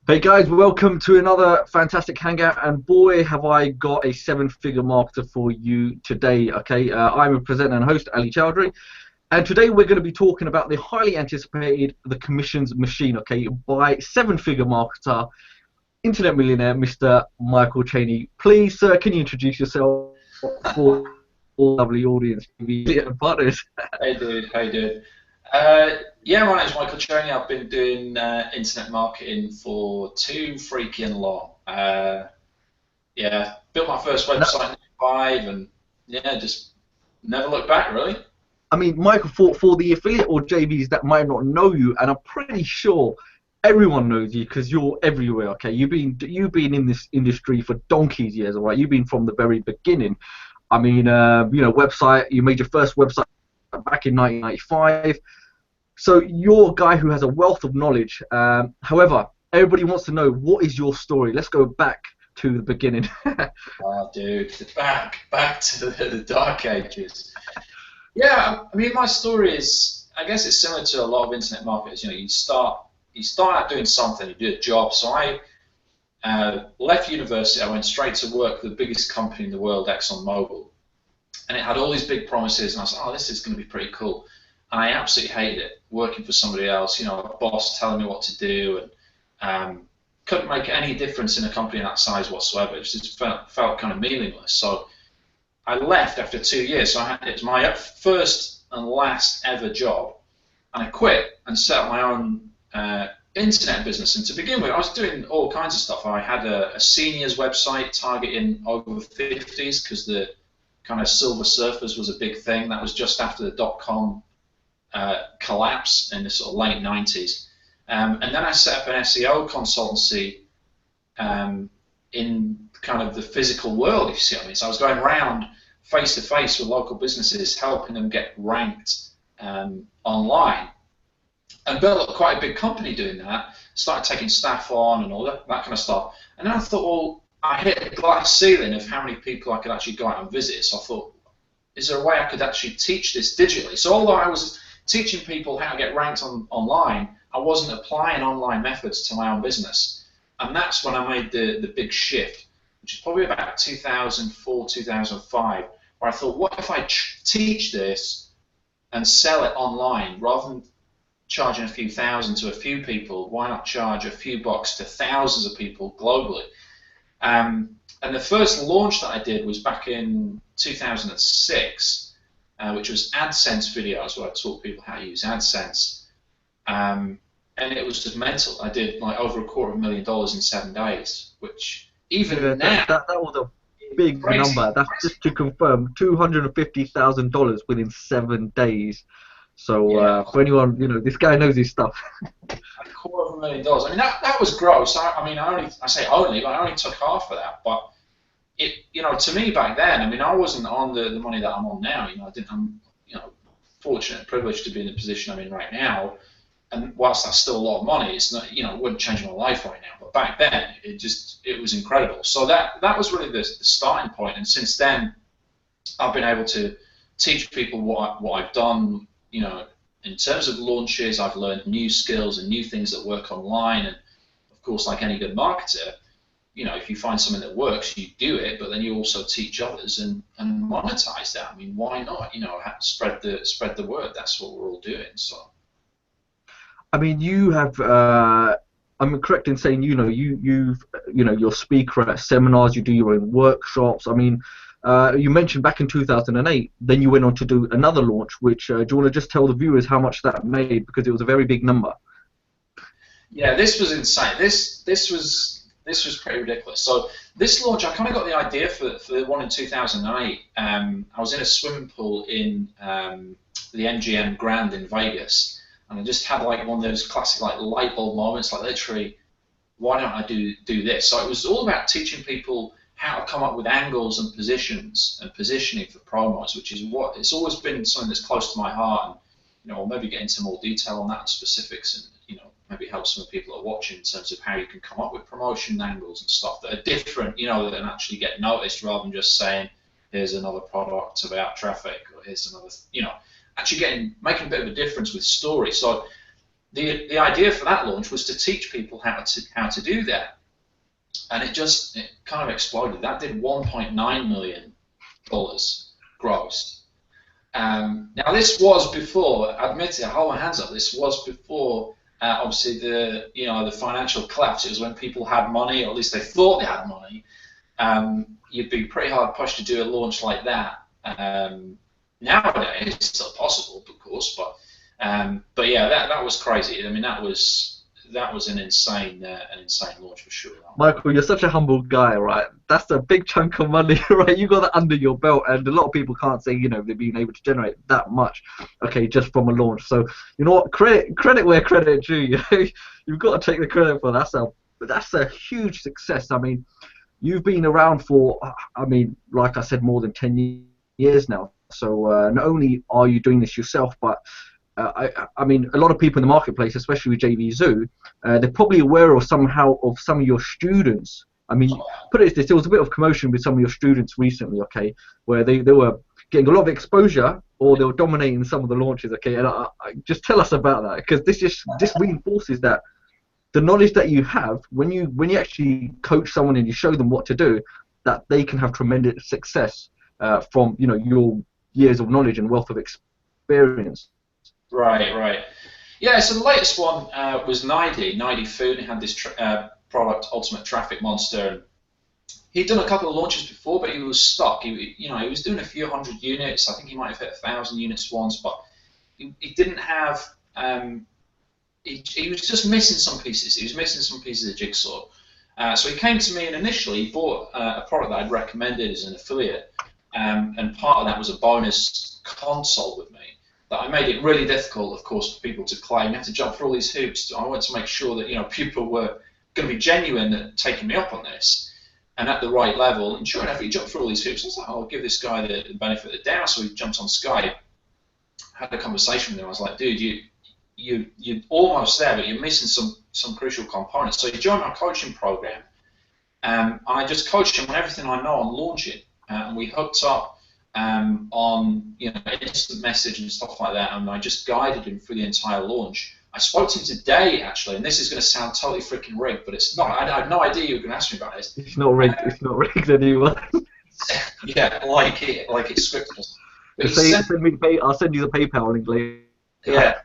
Hey guys, welcome to another fantastic hangout, and boy have I got a seven-figure marketer for you today. Okay, I'm a presenter and host, Ali Chowdhry, and today we're going to be talking about the highly anticipated The Commissions Machine, okay, by seven-figure marketer, internet millionaire, Mr. Michael Cheney. Please, sir, can you introduce yourself for all lovely audience and partners? Hey dude, how you doing? Yeah, my name's Michael Chowdhry. I've been doing internet marketing for too freaking long. Yeah, built my first No, website in '95, and yeah, just never looked back really. I mean, Michael, for the affiliate or JVs that might not know you, and I'm pretty sure everyone knows you because you're everywhere. Okay, you've been in this industry for donkey's years, all right? You've been from the very beginning. I mean, website. You made your first website back in 1995. So you're a guy who has a wealth of knowledge. However, everybody wants to know what is your story. Let's go back to the beginning. Oh, dude, back to the dark ages. Yeah, I mean, my story is, I guess it's similar to a lot of internet marketers. You know, you start out doing something, you do a job. So I left university. I went straight to work for the biggest company in the world, ExxonMobil, and it had all these big promises, and I was like, oh, this is going to be pretty cool. And I absolutely hated it, working for somebody else, you know, a boss telling me what to do, and couldn't make any difference in a company that size whatsoever. It just felt kind of meaningless. So I left after 2 years. So it was my first and last ever job, and I quit and set up my own internet business. And to begin with, I was doing all kinds of stuff. I had a seniors website targeting over 50s because the kind of silver surfers was a big thing. That was just after the dot-com collapse in the sort of late 90s. And then I set up an SEO consultancy in kind of the physical world, if you see what I mean. So I was going around face to face with local businesses, helping them get ranked online, and built up quite a big company doing that. Started taking staff on and all that kind of stuff. And then I thought, well, I hit a glass ceiling of how many people I could actually go out and visit. So I thought, is there a way I could actually teach this digitally? So although I was teaching people how to get ranked online, I wasn't applying online methods to my own business. And that's when I made the big shift, which is probably about 2004, 2005, where I thought, what if I teach this and sell it online rather than charging a few thousand to a few people? Why not charge a few bucks to thousands of people globally? And the first launch that I did was back in 2006, which was AdSense videos, where I taught people how to use AdSense. And it was just mental. I did like over $250,000 in 7 days, which even Yeah, now that was a big crazy. number. That's just to confirm, $250,000 within 7 days. So Yeah, for anyone, this guy knows his stuff. $250,000. I mean, that was gross. I mean, I say only, but I only took half of that. But to me back then, I mean, I wasn't on the money that I'm on now. I'm, fortunate and privileged to be in the position I'm in right now. And whilst that's still a lot of money, it's not, it wouldn't change my life right now. But back then, it was incredible. So that was really the starting point. And since then, I've been able to teach people what I've done. In terms of launches, I've learned new skills and new things that work online. And of course, like any good marketer, if you find something that works, you do it, but then you also teach others and monetize that. I mean, why not? Spread the word. That's what we're all doing. So. I mean, you have. I'm correct in saying you're a speaker at seminars. You do your own workshops. I mean, you mentioned back in 2008. Then you went on to do another launch. Which do you want to just tell the viewers how much that made, because it was a very big number. Yeah, this was insane. This was pretty ridiculous. So this launch, I kind of got the idea for the one in 2008. I was in a swimming pool in the MGM Grand in Vegas, and I just had like one of those classic like light bulb moments, like literally, why don't I do this? So it was all about teaching people how to come up with angles and positions and positioning for promos, which is what it's always been something that's close to my heart. And I'll maybe get into more detail on that and specifics, and maybe help some of the people that are watching in terms of how you can come up with promotion angles and stuff that are different, that actually get noticed, rather than just saying, here's another product about traffic, or here's another, actually making a bit of a difference with story. So the idea for that launch was to teach people how to do that, and it kind of exploded. That did $1.9 million gross. Now this was before, admit it, hold my hands up. This was before obviously the financial collapse. It was when people had money, or at least they thought they had money. You'd be pretty hard pushed to do a launch like that. Nowadays, it's still possible, of course, but yeah, that was crazy. I mean, that was an insane launch for sure. Michael, you're such a humble guy, right? That's a big chunk of money, right? You got that under your belt, and a lot of people can't say, they've been able to generate that much, okay, just from a launch. So, you know what? Credit where credit is due. You've got to take the credit for that. That's a huge success. I mean, you've been around for, like I said, more than 10 years now. So not only are you doing this yourself, but I mean, a lot of people in the marketplace, especially with JV Zoo, they're probably aware of some of your students. I mean, put it as this: there was a bit of commotion with some of your students recently, okay, where they were getting a lot of exposure, or they were dominating some of the launches, okay. And I just tell us about that, because this reinforces that the knowledge that you have when you actually coach someone and you show them what to do, that they can have tremendous success from your years of knowledge and wealth of experience. Right. Yeah, so the latest one was 90 Food. He had this product, Ultimate Traffic Monster. And he'd done a couple of launches before, but he was stuck. He was doing a few hundred units. I think he might have hit 1,000 units once, but he didn't have. He was just missing some pieces. He was missing some pieces of the jigsaw. So he came to me, and initially he bought a product that I'd recommended as an affiliate, and part of that was a bonus consult with me. That I made it really difficult, of course, for people to claim. You have to jump through all these hoops. I wanted to make sure that people were going to be genuine at taking me up on this, and at the right level. And sure enough, he jumped through all these hoops. I was like, I'll give this guy the benefit of the doubt. So he jumped on Skype, had a conversation with him. I was like, dude, you're almost there, but you're missing some crucial components. So he joined my coaching program, and I just coached him on everything I know on launching, and we hooked up. On instant message and stuff like that, and I just guided him through the entire launch. I spoke to him today, actually, and this is going to sound totally freaking rigged, but it's not. I had no idea you were going to ask me about this. It's not rigged. It's not rigged anymore. Yeah, like it's scripted. I'll send you the PayPal link later. Yeah,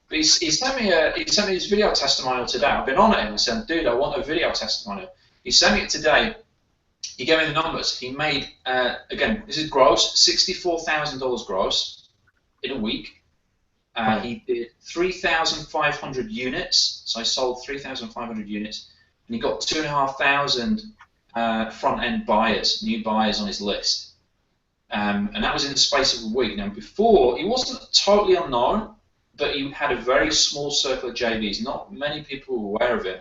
but he sent me his video testimonial today. I've been on at him and said, dude, I want a video testimonial. He sent me it today. He gave me the numbers. He made, again, this is gross, $64,000 gross in a week. He did 3,500 units, so I sold 3,500 units, and he got 2,500 front-end buyers, new buyers on his list. And that was in the space of a week. Now, before, he wasn't totally unknown, but he had a very small circle of JVs. Not many people were aware of him.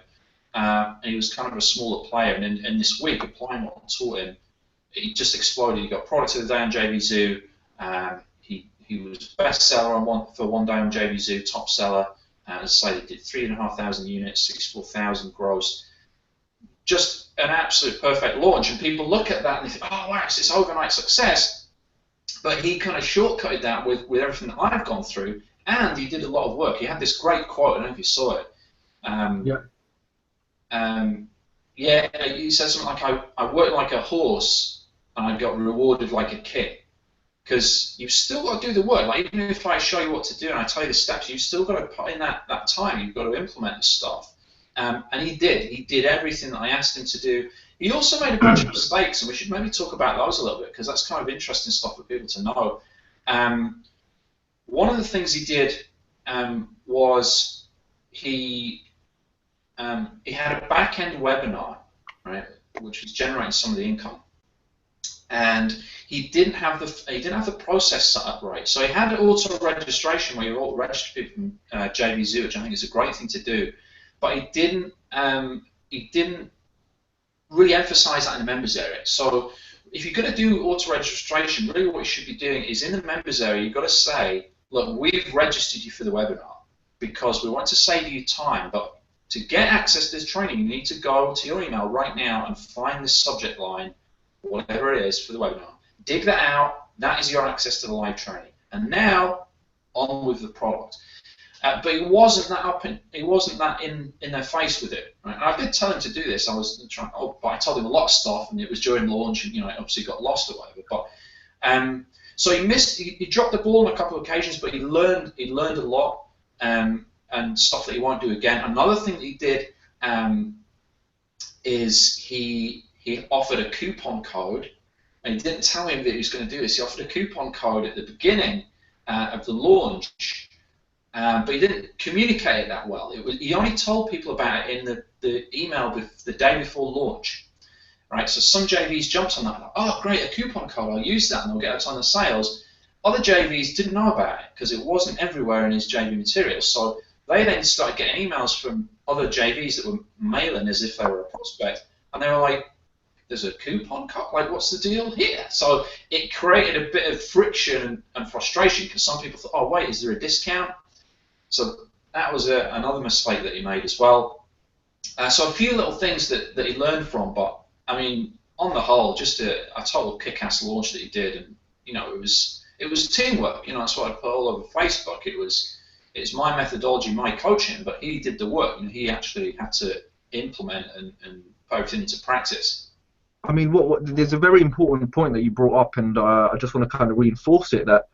And he was kind of a smaller player, and in this week, applying what I taught him, he just exploded. He got product of the day on JV Zoo. He was bestseller for one day on JV Zoo, top seller. As I say, he did 3,500 units, 64,000 gross. Just an absolute perfect launch, and people look at that and they think, oh wow, it's this overnight success. But he kind of shortcutted that with everything that I've gone through, and he did a lot of work. He had this great quote, I don't know if you saw it. He says something like, I worked like a horse and I got rewarded like a king. Because you've still got to do the work. Like, even if I show you what to do and I tell you the steps, you've still got to put in that time. You've got to implement the stuff. And he did. He did everything that I asked him to do. He also made a bunch of mistakes, and we should maybe talk about those a little bit, because that's kind of interesting stuff for people to know. One of the things he did was he had a back-end webinar, right, which was generating some of the income, and he didn't have the process set up right. So he had auto registration where you all register people from JV Zoo, which I think is a great thing to do, but he didn't really emphasize that in the members area. So if you're going to do auto registration, really what you should be doing is in the members area, you've got to say, look, we've registered you for the webinar because we want to save you time, but to get access to this training, you need to go to your email right now and find the subject line, whatever it is, for the webinar. Dig that out. That is your access to the live training. And now, on with the product. But he wasn't that he wasn't that in their face with it. Right? And I did tell him to do this. I was trying, but I told him a lot of stuff, and it was during launch, and it obviously got lost or whatever. But so he dropped the ball on a couple of occasions, but he learned a lot, and stuff that he won't do again. Another thing that he did is he offered a coupon code, and he didn't tell him that he was going to do this. He offered a coupon code at the beginning of the launch. But he didn't communicate it that well. He only told people about it in the email the day before launch, right? So some JVs jumped on that, like, oh great, a coupon code, I'll use that and I'll get a ton of sales. Other JVs didn't know about it because it wasn't everywhere in his JV materials. So they then started getting emails from other JVs that were mailing as if they were a prospect, and they were like, there's a coupon code, like what's the deal here? So it created a bit of friction and frustration because some people thought, oh wait, is there a discount? So that was another mistake that he made as well. So a few little things that he learned from, but I mean, on the whole, just a total kick-ass launch that he did, and it was teamwork. That's what I put all over Facebook. It's my methodology, my coaching, but he did the work. He actually had to implement and put everything into practice. I mean, there's a very important point that you brought up, and I just want to kind of reinforce it that.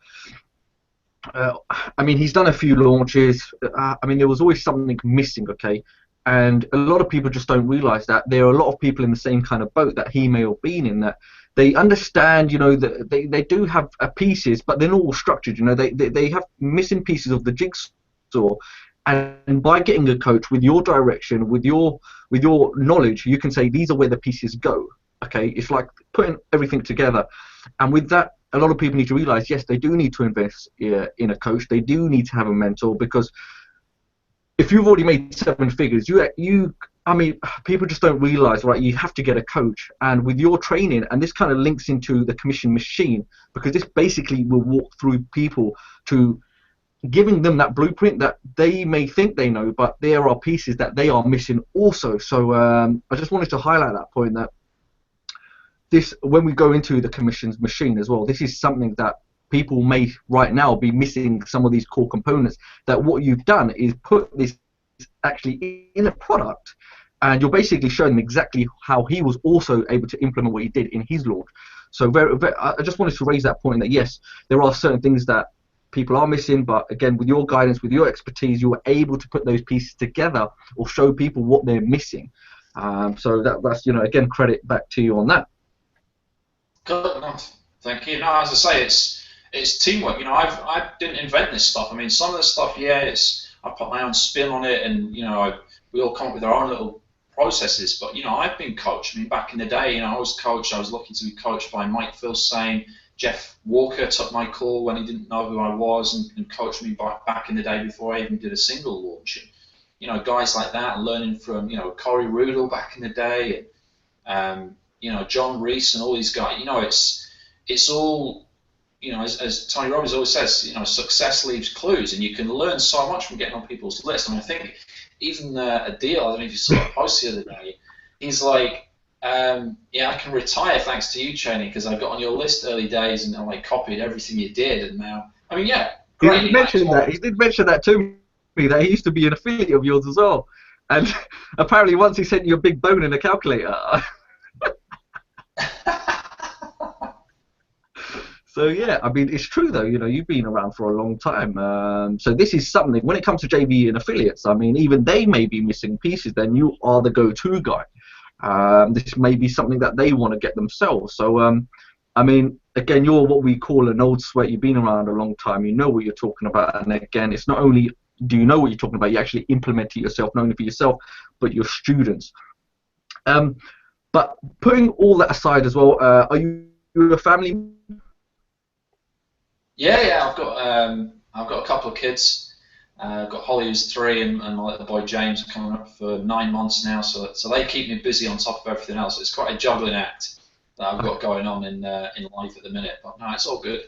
I mean, he's done a few launches. I mean, there was always something missing, okay? And a lot of people just don't realize that there are a lot of people in the same kind of boat that he may have been in, that they understand, that they do have pieces, but they're not all structured, they have missing pieces of the jigsaw. And by getting a coach with your direction, with your knowledge, you can say these are where the pieces go, okay? It's like putting everything together. And with that, a lot of people need to realize, yes, they do need to invest in a coach. They do need to have a mentor, because if you've already made 7 figures, I mean, people just don't realize, right? You have to get a coach, and with your training, and this kind of links into the commission machine, because this basically will walk through people to giving them that blueprint that they may think they know, but there are pieces that they are missing also. So I just wanted to highlight that point, that this, when we go into the commissions machine as well, this is something that people may right now be missing, some of these core components, that what you've done is put this actually in a product, and you're basically showing them exactly how he was also able to implement what he did in his launch. So I just wanted to raise that point, that yes, there are certain things that people are missing, but again, with your guidance, with your expertise, you were able to put those pieces together or show people what they're missing. So that's again, credit back to you on that. Good enough. Thank you. No, as I say, it's teamwork. I didn't invent this stuff. I mean, some of the stuff, yeah, I put my own spin on it, and we all come up with our own little processes. But I've been coached. I mean, back in the day, I was coached. I was lucky to be coached by Mike Filsaime. Jeff Walker took my call when he didn't know who I was, and coached me back in the day before I even did a single launch. And, guys like that, learning from Corey Rudel back in the day, and John Reese and all these guys. It's all, as Tony Robbins always says, success leaves clues, and you can learn so much from getting on people's list. I mean, I think even Adil, I don't know if you saw a post the other day, he's like, yeah, I can retire thanks to you, Cheney, because I got on your list early days and I copied everything you did, and now, I mean, yeah, great. He did mention that to me, that he used to be an affiliate of yours as well, and apparently once he sent you a big bone in a calculator. So yeah, I mean, it's true though. You've been around for a long time. So this is something, when it comes to JV and affiliates, I mean, even they may be missing pieces. Then you are the go-to guy. This may be something that they want to get themselves. So I mean, again, you're what we call an old sweat. You've been around a long time. You know what you're talking about. And again, it's not only do you know what you're talking about, you actually implement it yourself, not only for yourself, but your students. But putting all that aside as well, are you a family? Yeah, I've got a couple of kids. I've got Holly, who's 3, and my little boy James are coming up for 9 months now. So they keep me busy on top of everything else. It's quite a juggling act that I've got going on in life at the minute. But no, it's all good.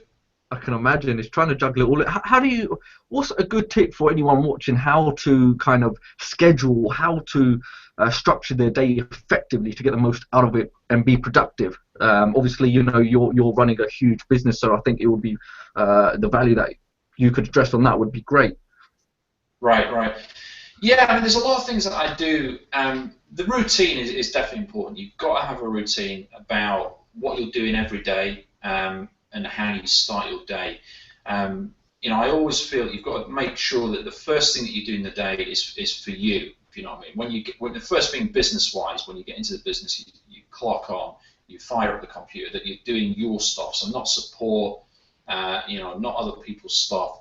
I can imagine it's trying to juggle it all. What's a good tip for anyone watching, how to kind of schedule, how to structure their day effectively to get the most out of it and be productive? Obviously, you're running a huge business, so I think it would be the value that you could address on that would be great. Right, right. Yeah, I mean, there's a lot of things that I do. The routine is definitely important. You've got to have a routine about what you're doing every day, and how you start your day. You know, I always feel that you've got to make sure that the first thing that you do in the day is for you. If you know what I mean. When the first thing business-wise, when you get into the business, you clock on, you fire up the computer, that you're doing your stuff, so not support, you know, not other people's stuff.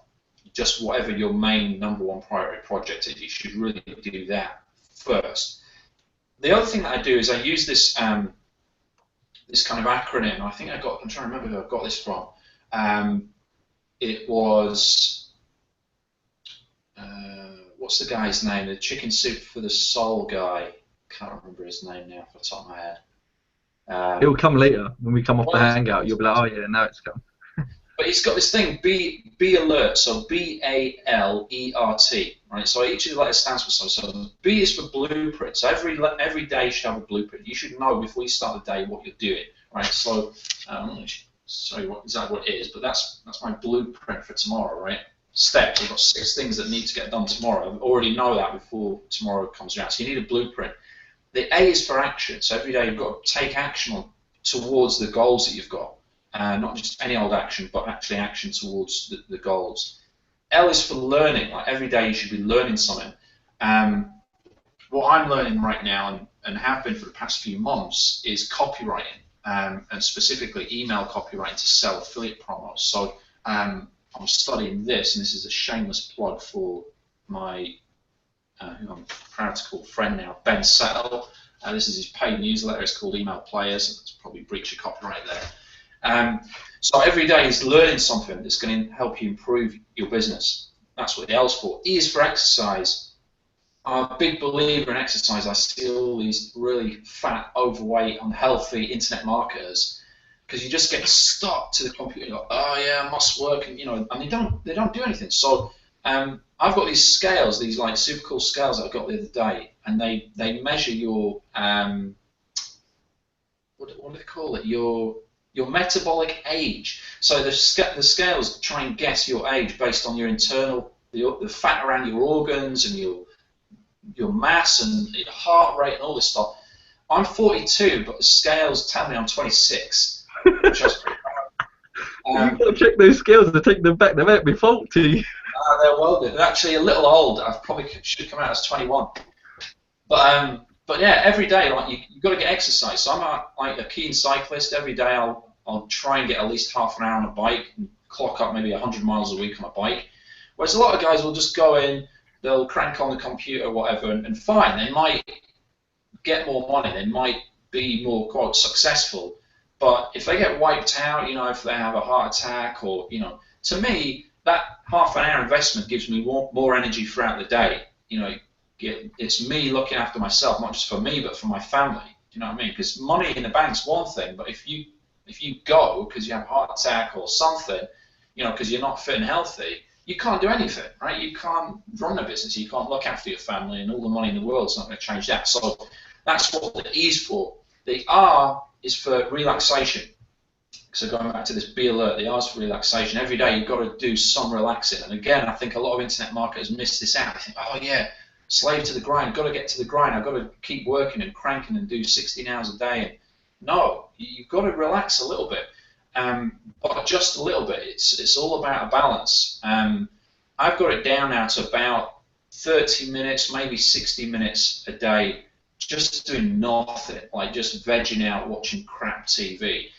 Just whatever your main #1 priority project is, you should really do that first. The other thing that I do is I use this this kind of acronym. I think I'm trying to remember who I got this from. It was, what's the guy's name? The Chicken Soup for the Soul guy. Can't remember his name now off the top of my head. It will come later when we come off the Well, hangout. You'll be like, oh yeah, now it's come. but he's got this thing, be alert, so BALERT, right? So each of the letters stands for something. So B is for blueprint. So every day you should have a blueprint. You should know before you start the day what you're doing, right? So I'm not sorry exactly what it is, but that's my blueprint for tomorrow, right? Steps. I've got 6 things that need to get done tomorrow. I already know that before tomorrow comes around. So you need a blueprint. The A is for action. So every day you've got to take action towards the goals that you've got. Not just any old action, but actually action towards the goals. L is for learning. Like every day you should be learning something. What I'm learning right now, and have been for the past few months, is copywriting, and specifically email copywriting to sell affiliate promos. So I'm studying this, and this is a shameless plug for my, who I'm proud to call friend now, Ben Settle. This is his paid newsletter. It's called Email Players. It's probably breach of copyright there. So every day is learning something that's going to help you improve your business. That's what the L's for. E is for exercise. I'm a big believer in exercise. I see all these really fat, overweight, unhealthy internet marketers, because you just get stuck to the computer. You go, oh yeah, I must work, and you know, and they don't do anything. So I've got these scales, these like super cool scales that I got the other day, and they measure your what do they call it? Your metabolic age. So the scales try and guess your age based on your internal, the fat around your organs and your mass and your heart rate and all this stuff. I'm 42, but the scales tell me I'm 26. Which is pretty proud. You've got to check those scales to take them back. They might be faulty. They're well good. They're actually a little old. I probably should come out as 21. But yeah, every day, like you've got to get exercise. So I'm like a keen cyclist. Every day I'll try and get at least half an hour on a bike and clock up maybe 100 miles a week on a bike. Whereas a lot of guys will just go in, they'll crank on the computer or whatever, and fine, they might get more money, they might be more, quote, successful. But if they get wiped out, you know, if they have a heart attack or, you know, to me, that half an hour investment gives me more energy throughout the day. You know, it's me looking after myself, not just for me, but for my family. Do you know what I mean? Because money in the bank's one thing, but if you go because you have a heart attack or something, you know, because you're not fit and healthy, you can't do anything, right? You can't run a business, you can't look after your family, and all the money in the world's not going to change that. So that's what the E is for. The R is for relaxation. So going back to this, be alert, the R is for relaxation. Every day you've got to do some relaxing. And again, I think a lot of internet marketers miss this out. They think, oh yeah, slave to the grind, I've got to get to the grind, I've got to keep working and cranking and do 16 hours a day. And no, you've got to relax a little bit, but just a little bit. It's all about a balance. I've got it down now to about 30 minutes, maybe 60 minutes a day, just doing nothing, like just vegging out, watching crap TV.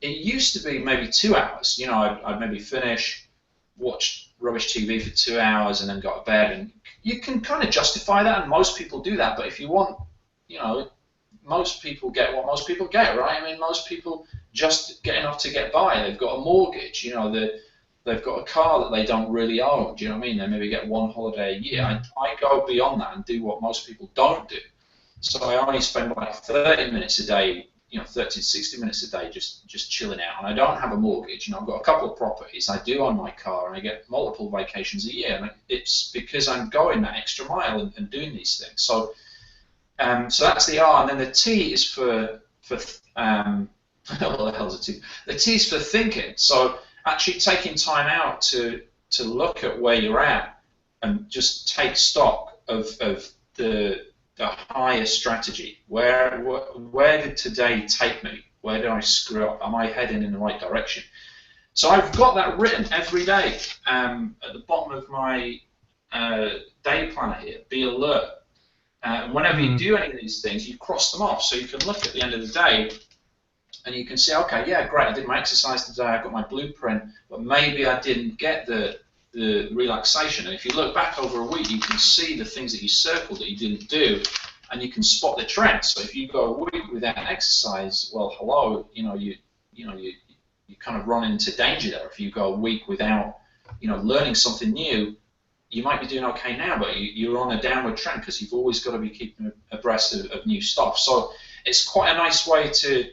It used to be maybe 2 hours. You know, I'd maybe finish, watch rubbish TV for 2 hours, and then go to bed. And you can kind of justify that, and most people do that. But if you want, you know, most people get what most people get, right? I mean, most people just get enough to get by. They've got a mortgage, you know, they've got a car that they don't really own. Do you know what I mean? They maybe get one holiday a year. I go beyond that and do what most people don't do. So I only spend like 30 minutes a day, you know, 30 to 60 minutes a day just chilling out. And I don't have a mortgage. You know, I've got a couple of properties. I do own my car, and I get multiple vacations a year. And it's because I'm going that extra mile and doing these things. So that's the R, and then the T is for what the hell is it? T? The T is for thinking. So actually taking time out to look at where you're at, and just take stock of the higher strategy. Where did today take me? Where did I screw up? Am I heading in the right direction? So I've got that written every day at the bottom of my day planner here. Be alert. And whenever you do any of these things, you cross them off. So you can look at the end of the day and you can say, okay, yeah, great, I did my exercise today, I got my blueprint, but maybe I didn't get the relaxation. And if you look back over a week, you can see the things that you circled that you didn't do, and you can spot the trend. So if you go a week without exercise, well, hello, you kind of run into danger there. If you go a week without, learning something new, you might be doing okay now, but you're on a downward trend because you've always got to be keeping abreast of new stuff. So it's quite a nice way to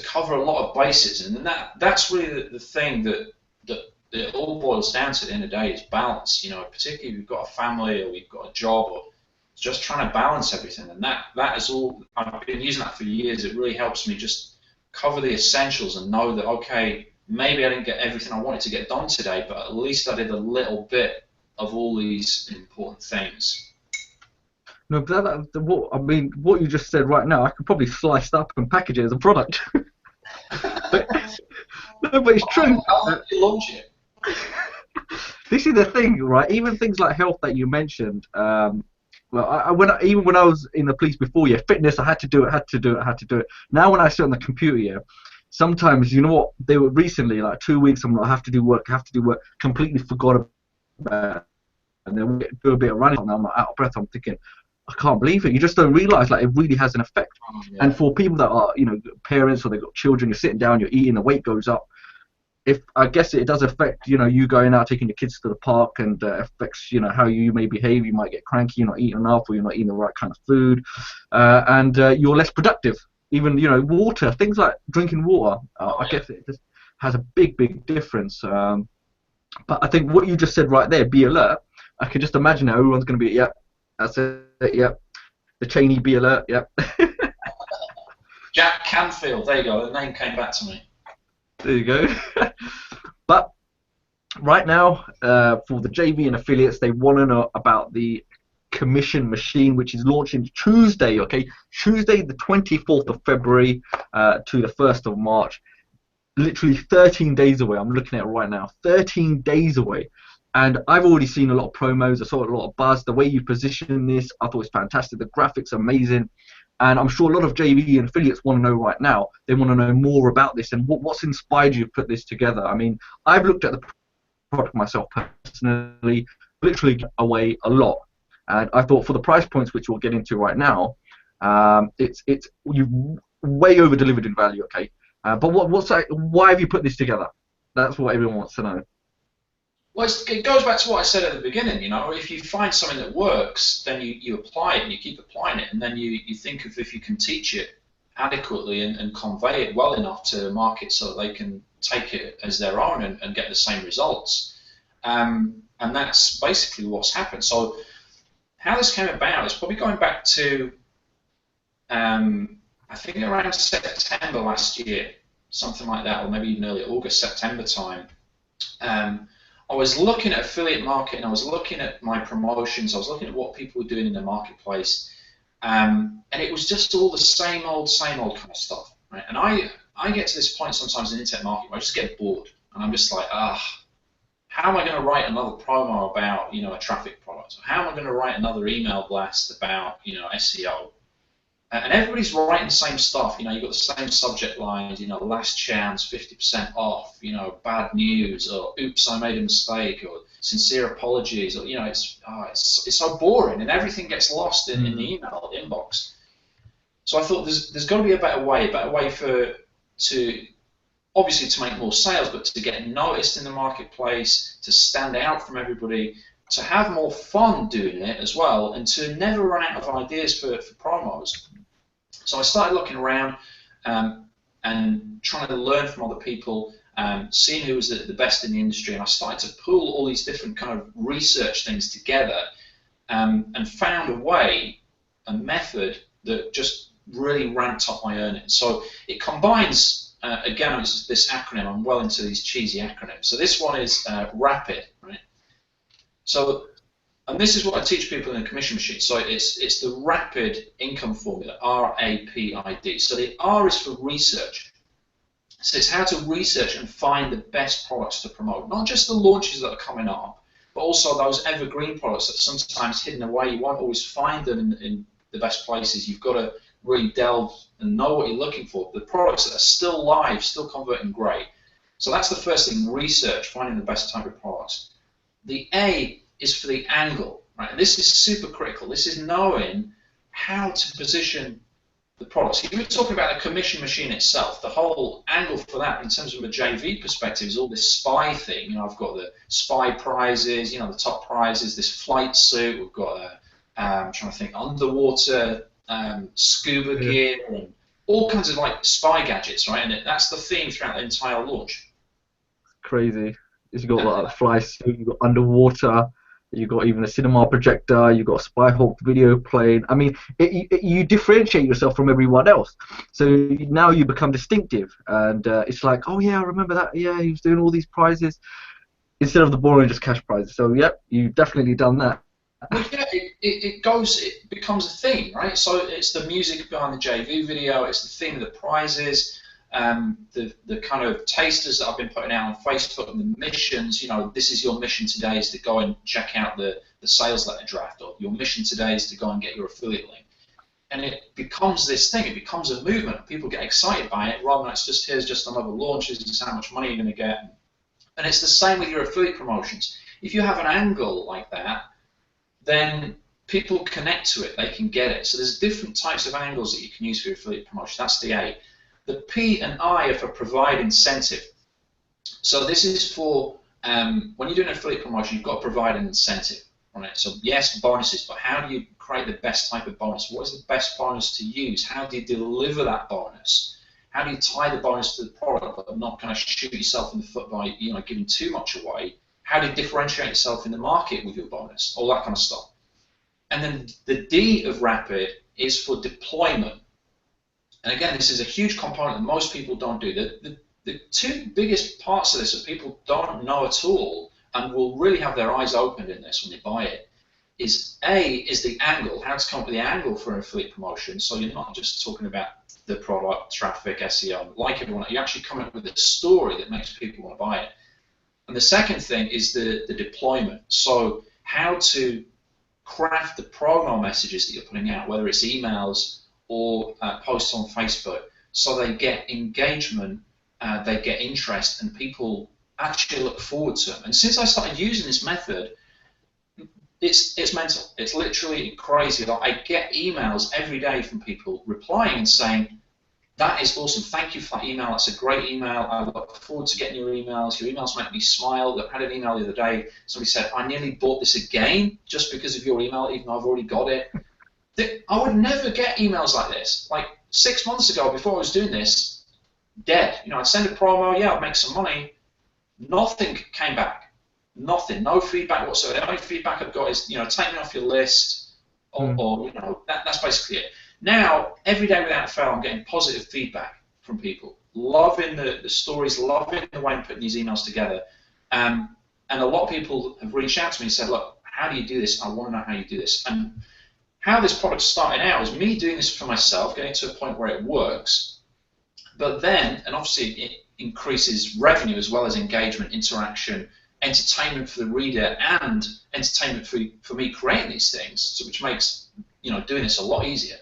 cover a lot of bases, and that's really the thing that it all boils down to at the end of the day is balance. Particularly if you've got a family or you've got a job, or just trying to balance everything. And that is all. I've been using that for years. It really helps me just cover the essentials and know that, okay, maybe I didn't get everything I wanted to get done today, but at least I did a little bit of all these important things. No, what you just said right now, I could probably slice up and package it as a product. but it's true. I'll launch it. This is the thing, right? Even things like health that you mentioned. Even when I was in the police before, fitness, I had to do it. Now when I sit on the computer, sometimes, you know what? They were recently, like 2 weeks, I have to do work, completely forgot about it. And then do a bit of running, and I'm like, out of breath. I'm thinking, I can't believe it. You just don't realize, like, it really has an effect. Yeah. And for people that are, parents, or they've got children, you're sitting down, you're eating, the weight goes up. I guess it does affect, you going out, taking your kids to the park, and affects, how you may behave. You might get cranky, you're not eating enough, or you're not eating the right kind of food, and you're less productive. Even, water, things like drinking water, I guess it just has a big difference. But I think what you just said right there, be alert. I can just imagine how everyone's going to be, yep, that's it, yep. The Cheney, be alert, yep. Jack Canfield, there you go, the name came back to me. There you go. But right now, for the JV and affiliates, they want to know about the commission machine, which is launching Tuesday, Tuesday the 24th of February to the 1st of March. Literally 13 days away. I'm looking at it right now. 13 days away. And I've already seen a lot of promos. I saw a lot of buzz. The way you position this, I thought it was fantastic. The graphics are amazing. And I'm sure a lot of JV and affiliates want to know right now. They want to know more about this and what's inspired you to put this together. I mean, I've looked at the product myself personally, literally away a lot. And I thought for the price points, which we'll get into right now, you've way over delivered in value, but why have you put this together? That's what everyone wants to know. Well, it goes back to what I said at the beginning. If you find something that works, then you apply it and you keep applying it, and then you think of if you can teach it adequately and convey it well enough to the market so that they can take it as their own and get the same results. And that's basically what's happened. So how this came about is probably going back to I think around September last year, something like that, or maybe even earlier, August, September time. I was looking at affiliate marketing, I was looking at my promotions, I was looking at what people were doing in the marketplace, and it was just all the same old kind of stuff. Right? And I get to this point sometimes in internet marketing where I just get bored, and I'm just like, how am I going to write another promo about, a traffic product? Or how am I going to write another email blast about, SEO? And everybody's writing the same stuff. You've got the same subject lines. Last chance, 50% off. Bad news, or oops, I made a mistake, or sincere apologies, or it's so boring, and everything gets lost in the email inbox. So I thought there's got to be a better way to obviously to make more sales, but to get noticed in the marketplace, to stand out from everybody, to have more fun doing it as well, and to never run out of ideas for promos. So I started looking around and trying to learn from other people, seeing who was the best in the industry, and I started to pull all these different kind of research things together, and found a method that just really ramped up my earnings. So it combines, again, it's this acronym. I'm well into these cheesy acronyms. So this one is RAPID, right? So, and this is what I teach people in the commission machine. So it's the rapid income formula, RAPID. So the R is for research. So it's how to research and find the best products to promote, not just the launches that are coming up, but also those evergreen products that are sometimes hidden away. You won't always find them in the best places. You've got to really delve and know what you're looking for. The products that are still live, still converting great. So that's the first thing, research, finding the best type of products. The A is for the angle, right? And this is super critical. This is knowing how to position the products. If you were talking about the commission machine itself, the whole angle for that in terms of a JV perspective is all this spy thing. You know, I've got the spy prizes, you know, the top prizes, this flight suit, we've got I'm trying to think, underwater scuba gear, and all kinds of like spy gadgets, right? And that's the theme throughout the entire launch. Crazy. You got like a fly suit, you got underwater, you got even a cinema projector, you got a Spyhawk video playing. I mean, you differentiate yourself from everyone else. So now you become distinctive, and it's like, oh yeah, I remember that. Yeah, he was doing all these prizes instead of the boring just cash prizes. So yep, you've definitely done that. Well, yeah, it becomes a theme, right? So it's the music behind the JV video, it's the theme of the prizes, the kind of tasters that I've been putting out on Facebook, and the missions. You know, this is your mission today is to go and check out the sales letter draft, or your mission today is to go and get your affiliate link. And it becomes this thing, it becomes a movement. People get excited by it, rather than it's just, here's just another launch, this is how much money you're going to get. And it's the same with your affiliate promotions. If you have an angle like that, then people connect to it, they can get it. So there's different types of angles that you can use for your affiliate promotion. That's the A. The P and I are for provide incentive. So this is for when you're doing an affiliate promotion, you've got to provide an incentive on it. So yes, bonuses, but how do you create the best type of bonus? What is the best bonus to use? How do you deliver that bonus? How do you tie the bonus to the product but not kind of shoot yourself in the foot by giving too much away? How do you differentiate yourself in the market with your bonus? All that kind of stuff. And then the D of Rapid is for deployment. And again, this is a huge component that most people don't do. The two biggest parts of this that people don't know at all and will really have their eyes opened in this when they buy it is A, is the angle, how to come up with the angle for an affiliate promotion. So you're not just talking about the product, traffic, SEO, like everyone. You actually come up with a story that makes people want to buy it. And the second thing is the deployment. So how to craft the promo messages that you're putting out, whether it's emails or posts on Facebook, so they get engagement, they get interest, and people actually look forward to them. And since I started using this method, it's mental. It's literally crazy. Like, I get emails every day from people replying and saying, that is awesome. Thank you for that email. That's a great email. I look forward to getting your emails. Your emails make me smile. I had an email the other day. Somebody said, I nearly bought this again just because of your email, even though I've already got it. I would never get emails like this. Like 6 months ago, before I was doing this, dead. I'd send a promo, yeah, I'd make some money. Nothing came back. Nothing. No feedback whatsoever. The only feedback I've got is, take me off your list, or that's basically it. Now, every day without fail, I'm getting positive feedback from people, loving the stories, loving the way I'm putting these emails together. And a lot of people have reached out to me and said, look, how do you do this? I want to know how you do this. And how this product started out was me doing this for myself, getting to a point where it works, but then, and obviously it increases revenue as well as engagement, interaction, entertainment for the reader, and entertainment for me creating these things, so which makes doing this a lot easier.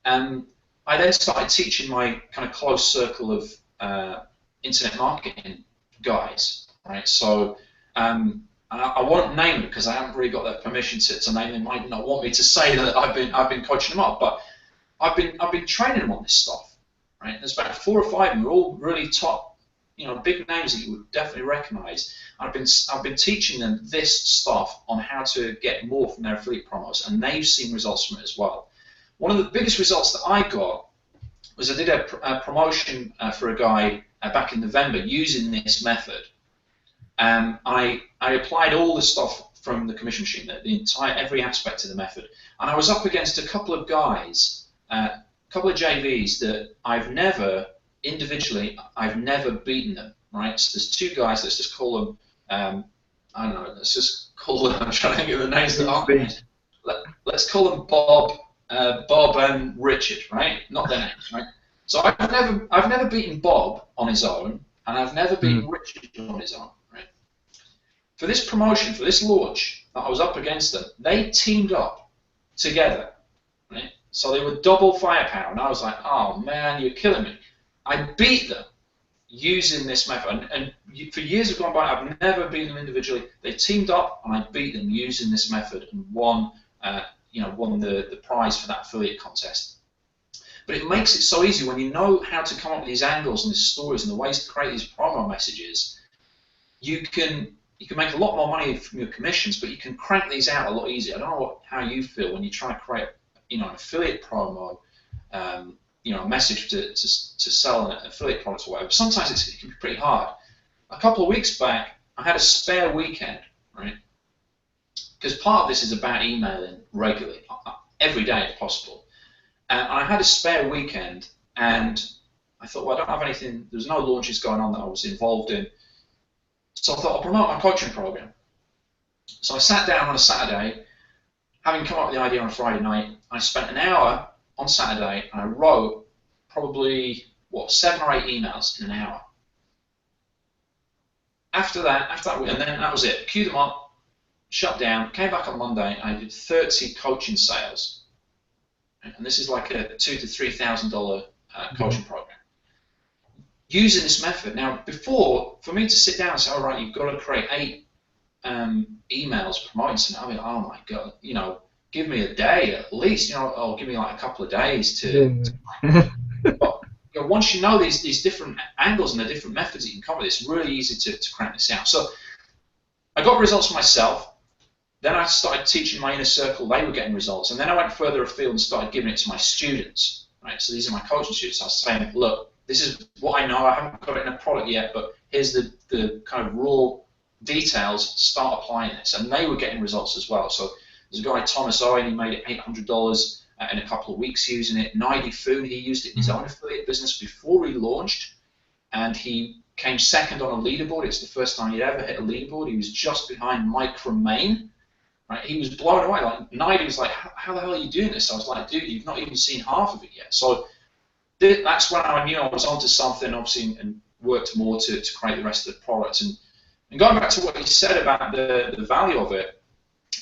I then started teaching my kind of close circle of internet marketing guys, right? So I won't name it because I haven't really got their permission to name them. They might not want me to say that I've been coaching them up, but I've been training them on this stuff, right? There's about 4 or 5 of them. They're all really top, big names that you would definitely recognise. I've been teaching them this stuff on how to get more from their affiliate promos, and they've seen results from it as well. One of the biggest results that I got was I did a promotion for a guy back in November using this method. I applied all the stuff from the commission machine, every aspect of the method, and I was up against a couple of guys, a couple of JVs that I've never beaten them, right? So there's 2 guys, let's just call them I don't know, let's just call them, I'm trying to think of the names that aren't. Let's call them Bob, Bob and Richard, right? Not their names, right? So I've never beaten Bob on his own, and I've never beaten Richard on his own, right? For this promotion, for this launch that I was up against them, they teamed up together, right? So they were double firepower, and I was like, oh man, you're killing me. I beat them using this method, and for years have gone by, I've never beaten them individually. They teamed up, and I beat them using this method, and won the prize for that affiliate contest. But it makes it so easy when you know how to come up with these angles and these stories and the ways to create these promo messages. You can make a lot more money from your commissions, but you can crank these out a lot easier. I don't know how you feel when you try to create, an affiliate promo, a message to sell an affiliate product or whatever. Sometimes it can be pretty hard. A couple of weeks back, I had a spare weekend, right? Because part of this is about emailing regularly, every day if possible. And I had a spare weekend, and I thought, well, I don't have anything, there's no launches going on that I was involved in. So I thought, I'll promote my coaching program. So I sat down on a Saturday, having come up with the idea on a Friday night. I spent an hour on Saturday, and I wrote probably, 7 or 8 emails in an hour. After that, and then that was it. Queued them up, shut down, came back on Monday, and I did 30 coaching sales. And this is like a $2,000 to $3,000 coaching program. Using this method. Now, before, for me to sit down and say, all right, you've got to create 8 emails promoting something, I mean, oh my God, give me a day at least, or give me like a couple of days to but once you know these different angles and the different methods that you can come with, it's really easy to crank this out. So I got results for myself. Then I started teaching my inner circle, they were getting results, and then I went further afield and started giving it to my students. Right? So these are my coaching students. I was saying, look, this is what I know, I haven't got it in a product yet, but here's the kind of raw details, start applying this. And they were getting results as well. So there's a guy, Thomas Owen, he made it $800 in a couple of weeks using it. Naidi Foon, he used it in his own affiliate business before he launched, and he came second on a leaderboard. It's the first time he'd ever hit a leaderboard. He was just behind Mike from Maine. Right? He was blown away. Like Naidi was like, how the hell are you doing this? I was like, dude, you've not even seen half of it yet. So that's when I knew I was onto something, obviously, and worked more to create the rest of the product. And going back to what you said about the value of it,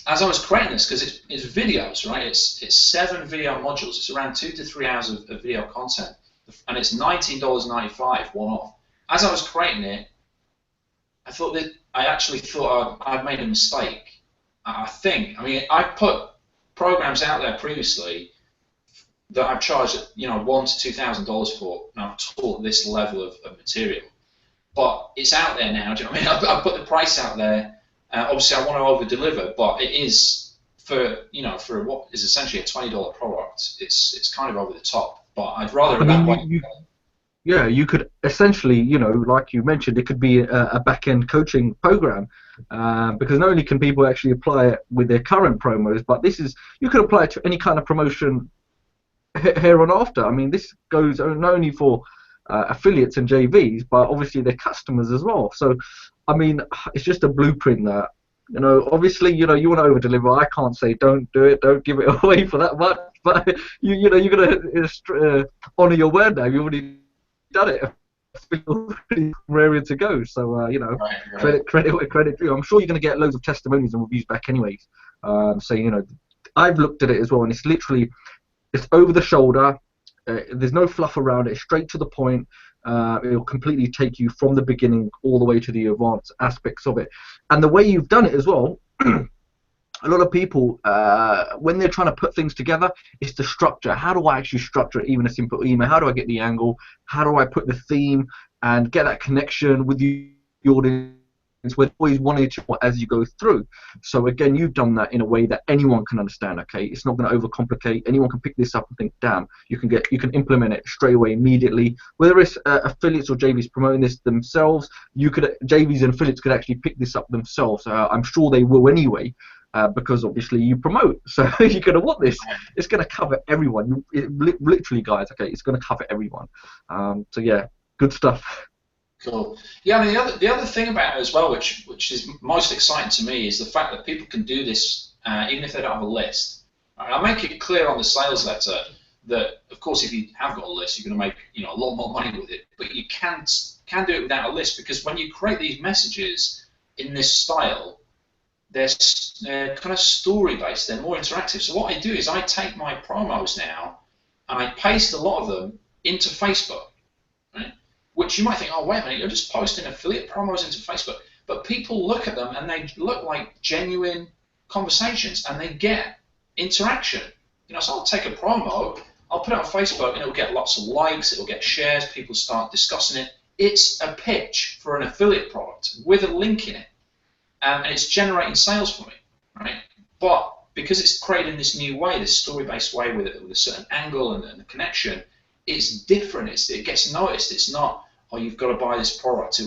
as I was creating this, because it's videos, right? It's 7 video modules. It's around 2 to 3 hours of video content, and it's $19.95 one-off. As I was creating it, I actually thought I'd made a mistake. I put programs out there previously that I've charged, $1,000 to $2,000 for, and I've taught this level of material. But it's out there now. Do you know what I mean? I've put the price out there. Obviously, I want to over-deliver, but it is for what is essentially a $20 product. It's kind of over the top. But I'd rather you could essentially, like you mentioned, it could be a back-end coaching program, because not only can people actually apply it with their current promos, but you could apply it to any kind of promotion here on after. I mean, this goes not only for affiliates and JVs, but obviously their customers as well. So, I mean, it's just a blueprint that, obviously, you want to over-deliver. I can't say don't do it, don't give it away for that much, but you're gonna honor your word now. You've already done it. Raring to go. So right. credit where credit due. I'm sure you're going to get loads of testimonies and reviews back anyways. So I've looked at it as well, and it's over the shoulder. There's no fluff around it. Straight to the point. It'll completely take you from the beginning all the way to the advanced aspects of it. And the way you've done it as well. A lot of people, when they're trying to put things together, it's the structure. How do I actually structure even a simple email? How do I get the angle? How do I put the theme and get that connection with the audience? We're always wanting to as you go through. So again, you've done that in a way that anyone can understand. Okay, it's not going to overcomplicate. Anyone can pick this up and think, damn, you can implement it straight away, immediately. Whether it's affiliates or JVs promoting this themselves, JVs and affiliates could actually pick this up themselves. I'm sure they will anyway. Because obviously you promote, so you're going to want this. It's going to cover everyone. Literally, guys, okay, it's going to cover everyone. So yeah, good stuff. Cool. Yeah, I mean the other thing about it as well, which is most exciting to me, is the fact that people can do this even if they don't have a list. I make it clear on the sales letter that, of course, if you have got a list, you're going to make a lot more money with it. But you can do it without a list, because when you create these messages in this style, they're kind of story based. They're more interactive. So what I do is I take my promos now and I paste a lot of them into Facebook. Right? Which you might think, oh, wait a minute, you're just posting affiliate promos into Facebook. But people look at them and they look like genuine conversations, and they get interaction. So I'll take a promo, I'll put it on Facebook, and it'll get lots of likes, it'll get shares, people start discussing it. It's a pitch for an affiliate product with a link in it, and it's generating sales for me, right? But because it's created in this new way, this story-based way with a certain angle and a connection, it's different. It gets noticed. It's not, oh, you've got to buy this product.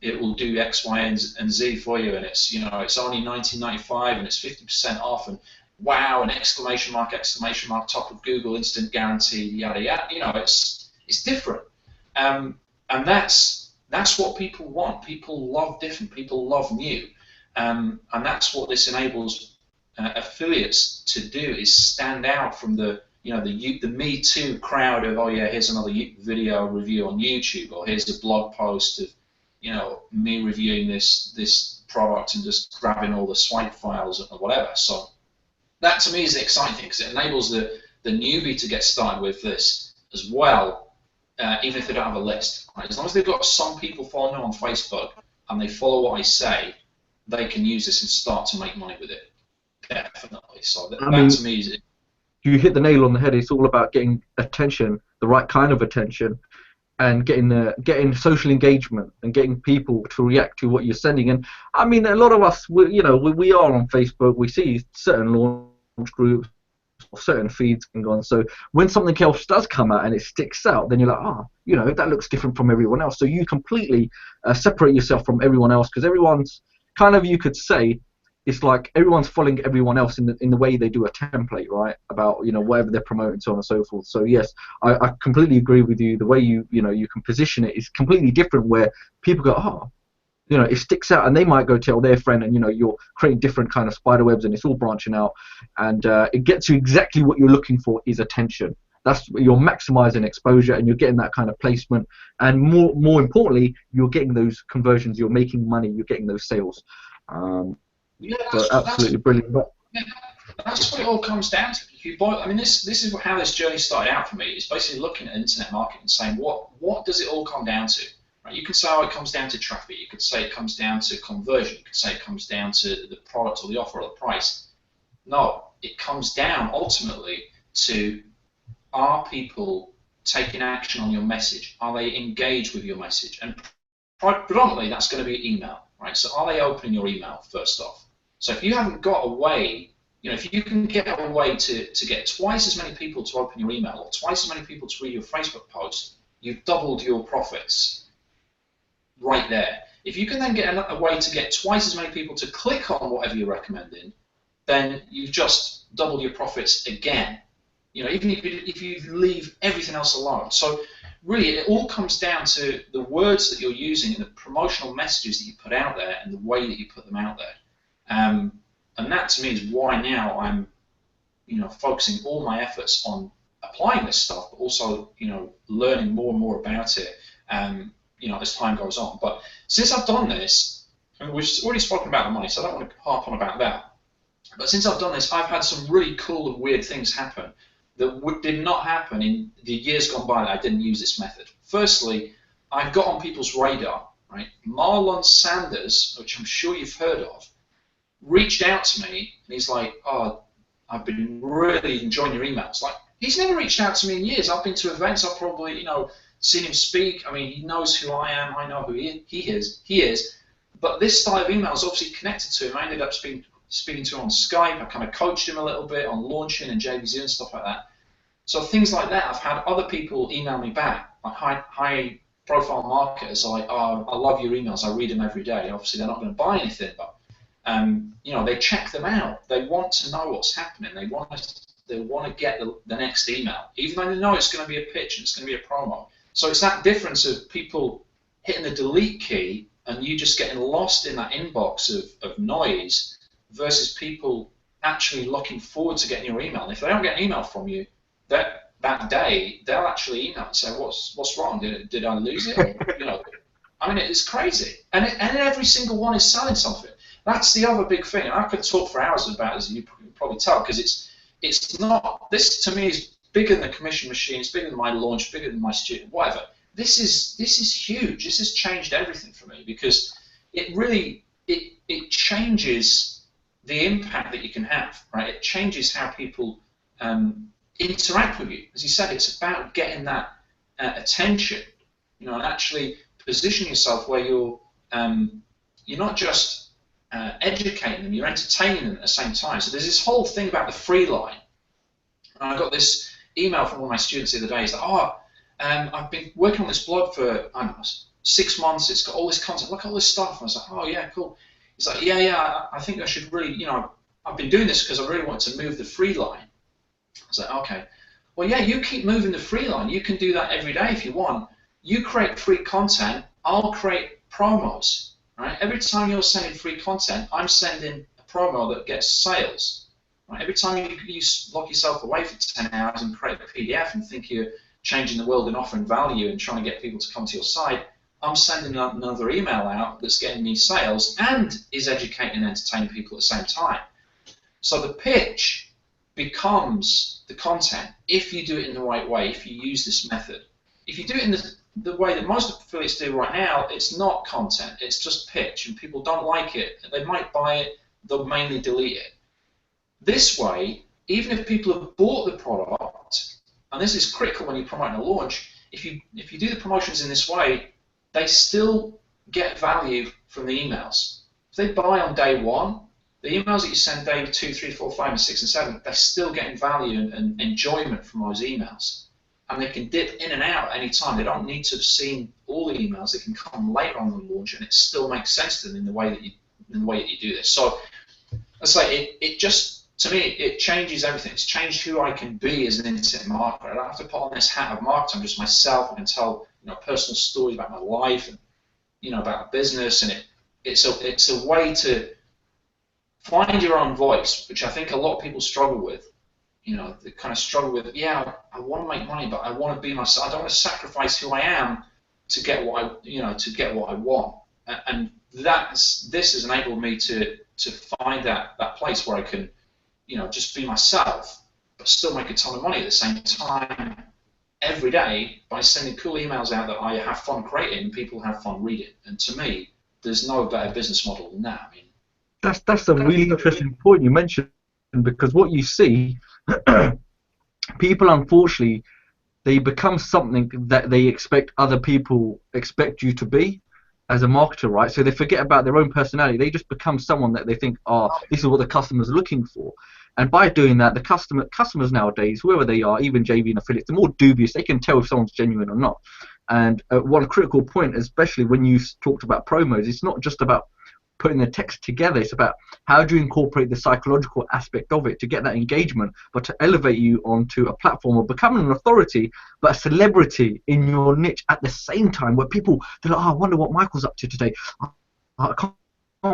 It will do X, Y, and Z for you, and it's it's only $19.95 and it's 50% off, and wow, an exclamation mark, top of Google, instant guarantee, yada yada. It's different, and that's what people want. People love different. People love new, and that's what this enables affiliates to do, is stand out from the Me Too crowd of, oh yeah, here's another video review on YouTube, or here's a blog post of me reviewing this product and just grabbing all the swipe files or whatever. So that to me is the exciting thing, because it enables the newbie to get started with this as well, even if they don't have a list. Right? As long as they've got some people following them on Facebook and they follow what I say, they can use this and start to make money with it. Definitely. So that to me is. You hit the nail on the head. It's all about getting attention, the right kind of attention, and getting social engagement and getting people to react to what you're sending. And I mean, a lot of us, we are on Facebook. We see certain launch groups or certain feeds and on. So when something else does come out and it sticks out, then you're like, that looks different from everyone else. So you completely separate yourself from everyone else, because everyone's kind of, you could say, it's like everyone's following everyone else in the way they do a template, right? About whatever they're promoting, so on and so forth. So yes, I completely agree with you. The way you can position it is completely different, where people go, oh, it sticks out, and they might go tell their friend, and you're creating different kind of spider webs, and it's all branching out, and it gets you exactly what you're looking for, is attention. You're maximizing exposure, and you're getting that kind of placement, and more importantly, you're getting those conversions, you're making money, you're getting those sales. Yeah, absolutely brilliant. But that's what it all comes down to. If you buy, this is how this journey started out for me. It's basically looking at internet marketing and saying, what does it all come down to? Right? You can say, oh, it comes down to traffic. You could say it comes down to conversion. You could say it comes down to the product or the offer or the price. No, it comes down ultimately to, are people taking action on your message? Are they engaged with your message? And predominantly that's going to be email, right? So are they opening your email first off? So if you haven't got a way, if you can get a way to get twice as many people to open your email, or twice as many people to read your Facebook post, you've doubled your profits right there. If you can then get a way to get twice as many people to click on whatever you're recommending, then you've just doubled your profits again. Even if you leave everything else alone. So really, it all comes down to the words that you're using and the promotional messages that you put out there and the way that you put them out there. And that to me is why now I'm, focusing all my efforts on applying this stuff, but also, learning more and more about it, as time goes on. But since I've done this, and we've already spoken about the money, so I don't want to harp on about that. But since I've done this, I've had some really cool and weird things happen that did not happen in the years gone by that I didn't use this method. Firstly, I've got on people's radar, right? Marlon Sanders, which I'm sure you've heard of, reached out to me, and he's like, oh, I've been really enjoying your emails. Like, he's never reached out to me in years. I've been to events, I've probably, seen him speak. I mean, he knows who I am, I know who he is. But this style of email is obviously connected to him. I ended up speaking to him on Skype. I kind of coached him a little bit on launching and JVZ and stuff like that. So things like that, I've had other people email me back, like high profile marketers are like, oh, I love your emails, I read them every day. Obviously, they're not going to buy anything, but they check them out. They want to know what's happening. They want to get the next email, even though they know it's going to be a pitch and it's going to be a promo. So it's that difference of people hitting the delete key and you just getting lost in that inbox of noise versus people actually looking forward to getting your email. And if they don't get an email from you that day, they'll actually email and say, what's wrong? Did I lose it? Or, I mean, it's crazy. And every single one is selling something. That's the other big thing. And I could talk for hours about it, as you can probably tell, because it's not, this to me is bigger than the commission machine, it's bigger than my launch, bigger than my student, whatever. This is huge. This has changed everything for me, because it really, it changes the impact that you can have, right? It changes how people interact with you. As you said, it's about getting that attention, and actually position yourself where you're not just educating them, you're entertaining them at the same time. So there's this whole thing about the free line. And I got this email from one of my students the other day. He's like, I've been working on this blog for, I don't know, 6 months. It's got all this content. Look at all this stuff. And I was like, oh, yeah, cool. He's like, yeah, I think I should really, I've been doing this because I really want to move the free line. I was like, okay. Well, yeah, you keep moving the free line. You can do that every day if you want. You create free content. I'll create promos. Right? Every time you're sending free content, I'm sending a promo that gets sales. Right? Every time you lock yourself away for 10 hours and create a PDF and think you're changing the world and offering value and trying to get people to come to your site, I'm sending another email out that's getting me sales and is educating and entertaining people at the same time. So the pitch becomes the content if you do it in the right way, if you use this method. If you do it in the way that most affiliates do right now, it's not content, it's just pitch, and people don't like it. They might buy it, they'll mainly delete it. This way, even if people have bought the product, and this is critical when you're promoting a launch, if you do the promotions in this way, they still get value from the emails. If they buy on day one, the emails that you send day 2, 3, 4, 5, and 6, and 7, they're still getting value and enjoyment from those emails. And they can dip in and out at any time. They don't need to have seen all the emails. They can come later on the launch, and it still makes sense to them in the way that you do this. So, I say it just, to me, it changes everything. It's changed who I can be as an internet marketer. I don't have to put on this hat of marketer. I'm just myself. I can tell personal stories about my life and about business, and it's a way to find your own voice, which I think a lot of people struggle with. They kind of struggle with, yeah, I want to make money, but I want to be myself. I don't want to sacrifice who I am to get what I want. And this has enabled me to find that place where I can, just be myself, but still make a ton of money at the same time every day by sending cool emails out that I have fun creating and people have fun reading. And to me, there's no better business model than that. I mean, that's a really interesting point you mentioned, because what you see, people unfortunately, they become something that they expect other people expect you to be as a marketer, right? So they forget about their own personality. They just become someone that they think, this is what the customer's looking for. And by doing that, the customers nowadays, whoever they are, even JV and affiliates, they're more dubious. They can tell if someone's genuine or not. And one critical point, especially when you talked about promos, it's not just about putting the text together. It's about how do you incorporate the psychological aspect of it to get that engagement, but to elevate you onto a platform of becoming an authority, but a celebrity in your niche at the same time, where people, they're like, I wonder what Michael's up to today. I can't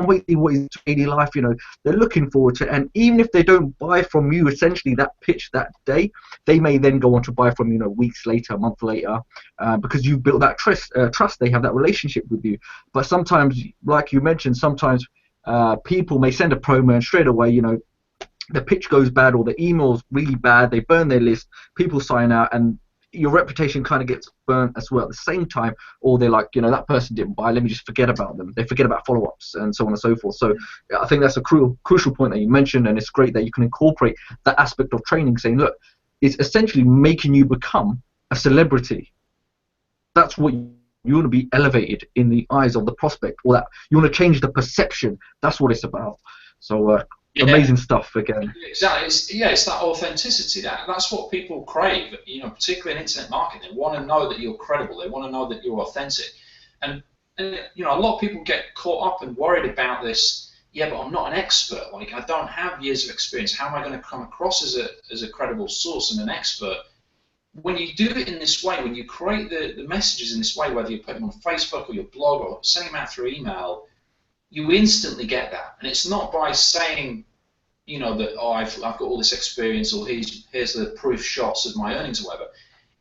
wait to see what his daily life, they're looking forward to it. And even if they don't buy from you essentially that pitch that day, they may then go on to buy from weeks later, a month later, because you've built that trust, they have that relationship with you. But sometimes, like you mentioned, sometimes people may send a promo and straight away, the pitch goes bad or the email's really bad, they burn their list, people sign out, and your reputation kind of gets burnt as well at the same time, or they're like, that person didn't buy, let me just forget about them. They forget about follow-ups and so on and so forth. So I think that's a crucial point that you mentioned, and it's great that you can incorporate that aspect of training, saying, look, it's essentially making you become a celebrity. That's what you want to be elevated in the eyes of the prospect, or that you want to change the perception. That's what it's about. So amazing stuff again. Exactly. It's that authenticity. That's what people crave. Particularly in internet marketing, they want to know that you're credible. They want to know that you're authentic. And a lot of people get caught up and worried about this. Yeah, but I'm not an expert. Like, I don't have years of experience. How am I going to come across as a credible source and an expert? when you do it in this way, when you create the messages in this way, whether you put them on Facebook or your blog or sending them out through email, you instantly get that. And it's not by saying, you know, that, oh, I've got all this experience, or here's the proof shots of my earnings or whatever.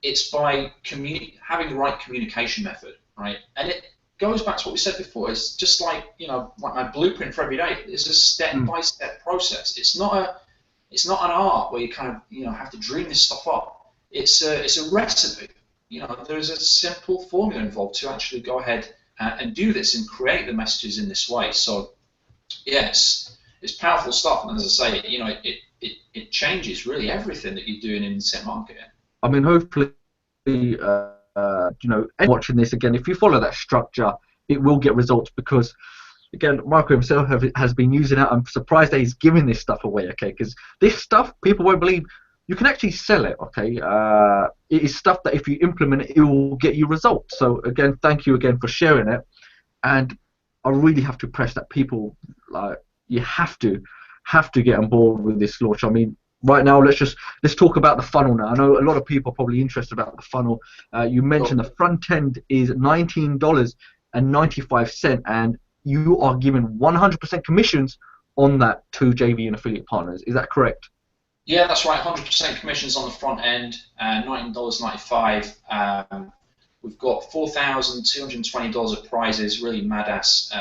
It's by having the right communication method, right? And it goes back to what we said before. It's just like, you know, like my blueprint for every day. It's a step-by-step process. It's not an art where you kind of, you know, have to dream this stuff up. It's a recipe. You know, there's a simple formula involved to actually go ahead and do this and create the messages in this way. So, yes, it's powerful stuff. And as I say, you know, it changes really everything that you're doing in internet marketing. I mean, hopefully, you know, watching this again, if you follow that structure, it will get results, because, again, Marco himself has been using it. I'm surprised that he's giving this stuff away, okay? Because this stuff, people won't believe. You can actually sell it, okay? It is stuff that if you implement it, it will get you results. So again, thank you again for sharing it. And I really have to press that people, like, you have to get on board with this launch. I mean, right now, let's talk about the funnel now. I know a lot of people are probably interested about the funnel. You mentioned the front end is $19.95, and you are giving 100% commissions on that to JV and affiliate partners. Is that correct? Yeah, that's right. 100% commissions on the front end, $19.95. We've got $4,220 of prizes, really mad-ass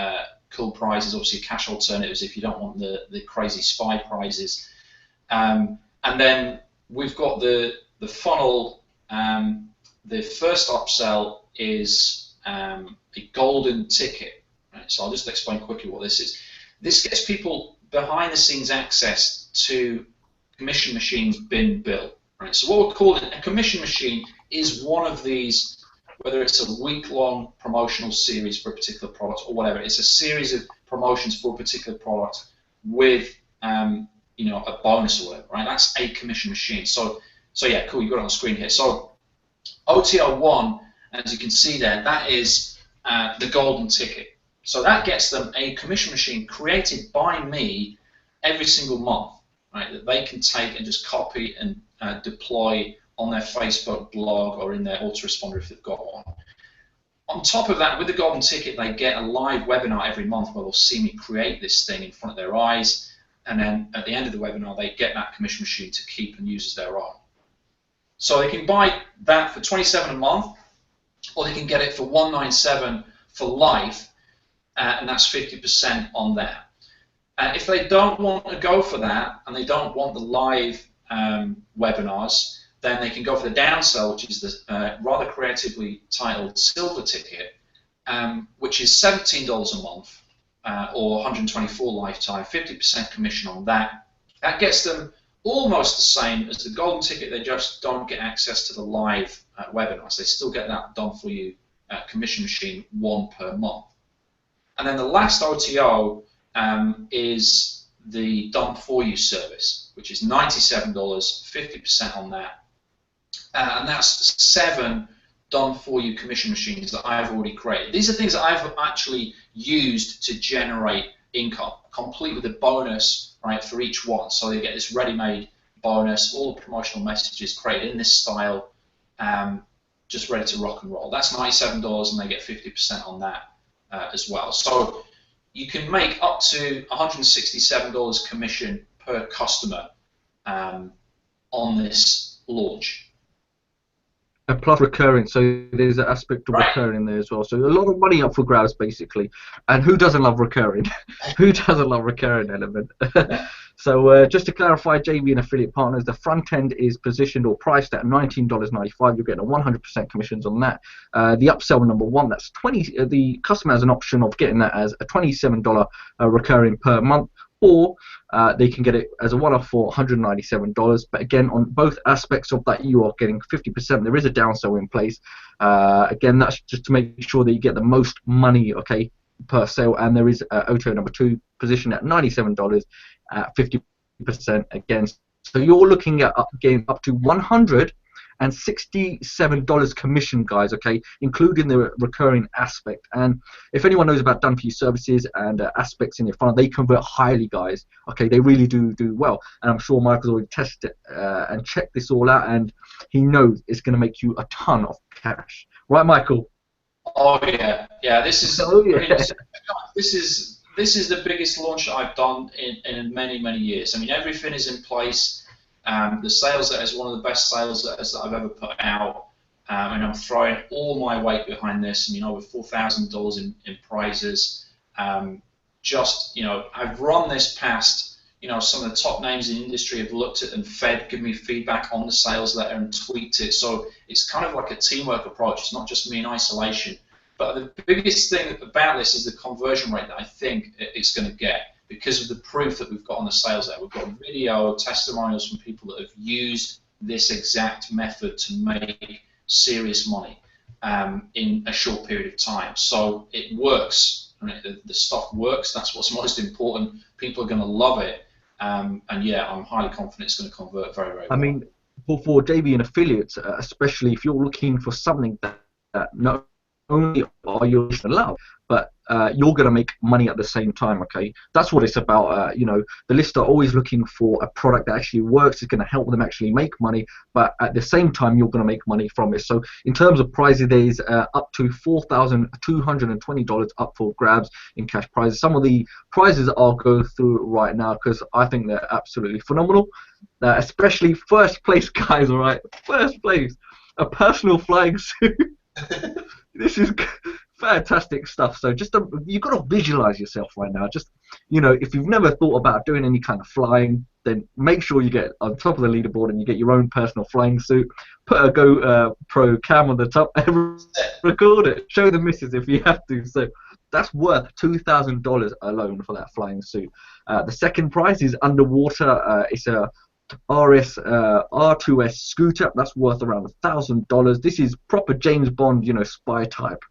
cool prizes, obviously cash alternatives if you don't want the crazy spy prizes. And then we've got the funnel. The first upsell is a golden ticket. Right? So I'll just explain quickly what this is. This gets people behind-the-scenes access to commission machines bin bill. Right? So what we're calling a commission machine is one of these, whether it's a week-long promotional series for a particular product or whatever. It's a series of promotions for a particular product with you know, a bonus or whatever. Right? That's a commission machine. So yeah, cool. You got it on the screen here. So OTL1, as you can see there, that is the golden ticket. So that gets them a commission machine created by me every single month. Right, that they can take and just copy and deploy on their Facebook blog or in their autoresponder if they've got one. On top of that, with the golden ticket, they get a live webinar every month where they'll see me create this thing in front of their eyes, and then at the end of the webinar, they get that commission machine to keep and use as their own. So they can buy that for $27 a month, or they can get it for $197 for life, and that's 50% on that. If they don't want to go for that, and they don't want the live webinars, then they can go for the downsell, which is the rather creatively titled silver ticket, which is $17 a month, or 124 lifetime, 50% commission on that. That gets them almost the same as the golden ticket. They just don't get access to the live webinars. They still get that done for you commission machine, one per month. And then the last OTO is the done for you service, which is $97, 50% on that. And that's 7 done for you commission machines that I've already created. These are things that I've actually used to generate income, complete with a bonus, right, for each one. So they get this ready-made bonus, all the promotional messages created in this style, just ready to rock and roll. That's $97, and they get 50% on that as well. So you can make up to $167 commission per customer on this launch. And plus recurring, so there's an aspect of recurring there as well. So a lot of money up for grabs, basically. And who doesn't love recurring? Who doesn't love recurring element? So just to clarify, JV and affiliate partners, the front end is positioned or priced at $19.95. You're getting a 100% commissions on that. The upsell number 1, that's 20. The customer has an option of getting that as a $27 recurring per month, or they can get it as a one-off for $197. But again, on both aspects of that, you are getting 50%. There is a downsell in place. Again, that's just to make sure that you get the most money, okay, per sale. And there is OTO number 2 positioned at $97 at 50% again. So you're looking at getting up to $197 and $67 commission, guys, okay, including the recurring aspect. And if anyone knows about done for you services and aspects in your funnel, they convert highly, guys. Okay, they really do well. And I'm sure Michael's already tested it and checked this all out, and he knows it's going to make you a ton of cash. Right, Michael? Oh yeah, yeah. This is Oh, yeah. I mean, this is the biggest launch that I've done in many years. I mean, everything is in place. The sales letter is one of the best sales letters that I've ever put out, and I'm throwing all my weight behind this. I mean, over $4,000 in prizes. Just, you know, I've run this past, you know, some of the top names in the industry have looked at and given me feedback on the sales letter and tweaked it. So it's kind of like a teamwork approach. It's not just me in isolation. But the biggest thing about this is the conversion rate that I think it's going to get because of the proof that we've got on the sales letter. We've got video testimonials from people that have used this exact method to make serious money in a short period of time. So it works. I mean, the stuff works. That's what's most important. People are going to love it. And yeah, I'm highly confident it's going to convert very well. I mean, for JV and affiliates, especially if you're looking for something that not only are you going to love, but you're going to make money at the same time, okay? That's what it's about. You know, the lists are always looking for a product that actually works, is going to help them actually make money, but at the same time, you're going to make money from it. So in terms of prizes, there's up to $4,220 up for grabs in cash prizes. Some of the prizes I'll go through right now because I think they're absolutely phenomenal, especially first place, guys, all right? First place, a personal flying suit. This is fantastic stuff. So just you've got to visualize yourself right now. Just, you know, if you've never thought about doing any kind of flying, then make sure you get on top of the leaderboard and you get your own personal flying suit. Put a GoPro cam on the top and record it. Show the missus if you have to. So that's worth $2,000 alone for that flying suit. The second prize is underwater. It's a R2S scooter. That's worth around $1,000. This is proper James Bond, you know, spy type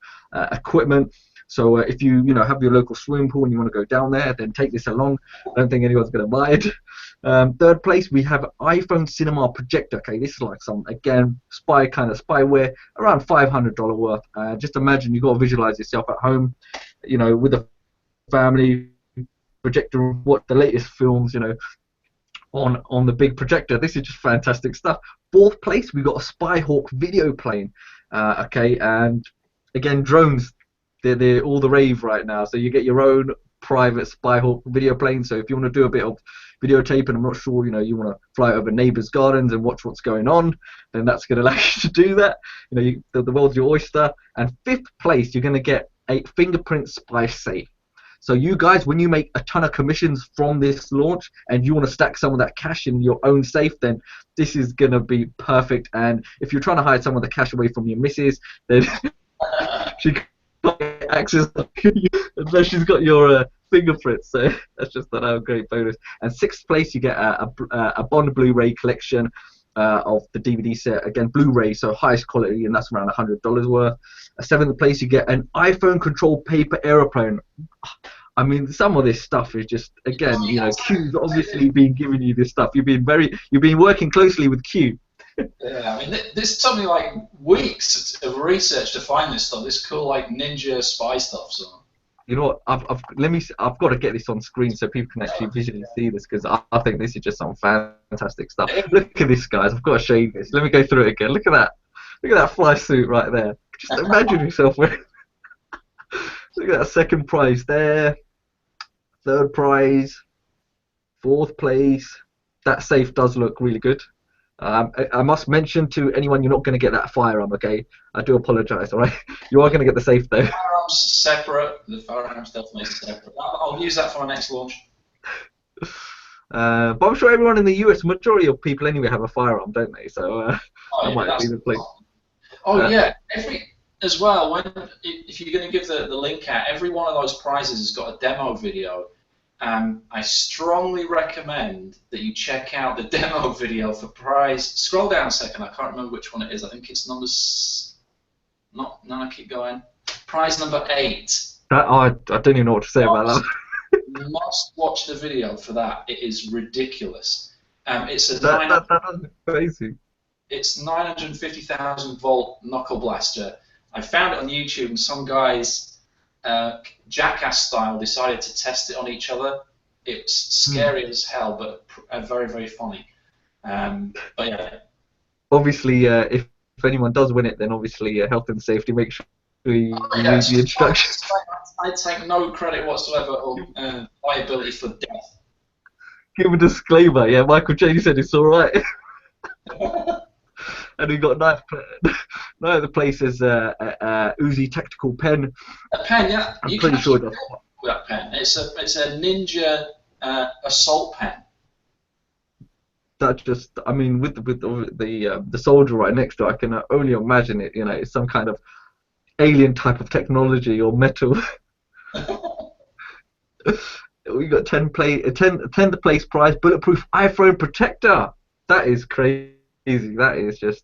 equipment. So if you have your local swimming pool and you want to go down there, then take this along. I don't think anyone's going to buy it. Third place, we have iPhone Cinema projector. Okay, this is like some, again, spyware, around $500 worth. Just imagine you've got to visualize yourself at home, you know, with a family projector, what the latest films, you know, on the big projector. This is just fantastic stuff. Fourth place, we've got a Spyhawk video plane. Okay, and again, drones, they're all the rave right now. So you get your own private Spyhawk video plane. So if you want to do a bit of videotape, and I'm not sure, you know, you want to fly over neighbors' gardens and watch what's going on, then that's going to allow you to do that. You know, the world's your oyster. And fifth place, you're going to get a fingerprint spy safe. So you guys, when you make a ton of commissions from this launch and you want to stack some of that cash in your own safe, then this is going to be perfect. And if you're trying to hide some of the cash away from your missus, then she can't get access to you unless she's got your fingerprints. So that's just a great bonus. And sixth place, you get a Bond Blu-ray collection of the DVD set. Again, Blu-ray, so highest quality, and that's around $100 worth. Seventh place, you get an iPhone controlled paper aeroplane. I mean, some of this stuff is just, again, you know, Q's obviously been giving you this stuff. You've been working closely with Q. Yeah, I mean, this took me like weeks of research to find this stuff. This cool like ninja spy stuff. So. You know what? I've got to get this on screen so people can actually visually see this, because I think this is just some fantastic stuff. Look at this, guys. I've got to show you this. Let me go through it again. Look at that. Look at that fly suit right there. Just imagine yourself wearing. Look at that second prize there. Third prize. Fourth place. That safe does look really good. I must mention to anyone, you're not going to get that firearm, okay? I do apologise, alright? You are going to get the safe though. Firearms separate. The firearms definitely separate. I'll use that for my next launch. But I'm sure everyone in the US, majority of people anyway, have a firearm, don't they? So that might be the place. Oh yeah, as well. If you're going to give the link out, every one of those prizes has got a demo video. I strongly recommend that you check out the demo video for prize. Scroll down a second. I can't remember which one it is. I think it's I keep going. Prize number 8. I don't even know what to say about that. You must watch the video for that. It is ridiculous. It's a that's crazy. It's 950,000 volt knuckle blaster. I found it on YouTube, and some guys, jackass style, decided to test it on each other. It's scary as hell, but very, very funny. But yeah. Obviously, if anyone does win it, then obviously health and safety. Make sure you read the instructions. I take no credit whatsoever or liability for death. Give a disclaimer. Yeah, Michael J said it's all right. And we got no the place is Uzi tactical pen. A pen, yeah. I'm pretty sure that's that pen. It's a Ninja assault pen. That just, I mean, with the soldier right next to it, I can only imagine it. You know, it's some kind of alien type of technology or metal. We got 10th place prize, bulletproof iPhone protector. That is crazy. That is just,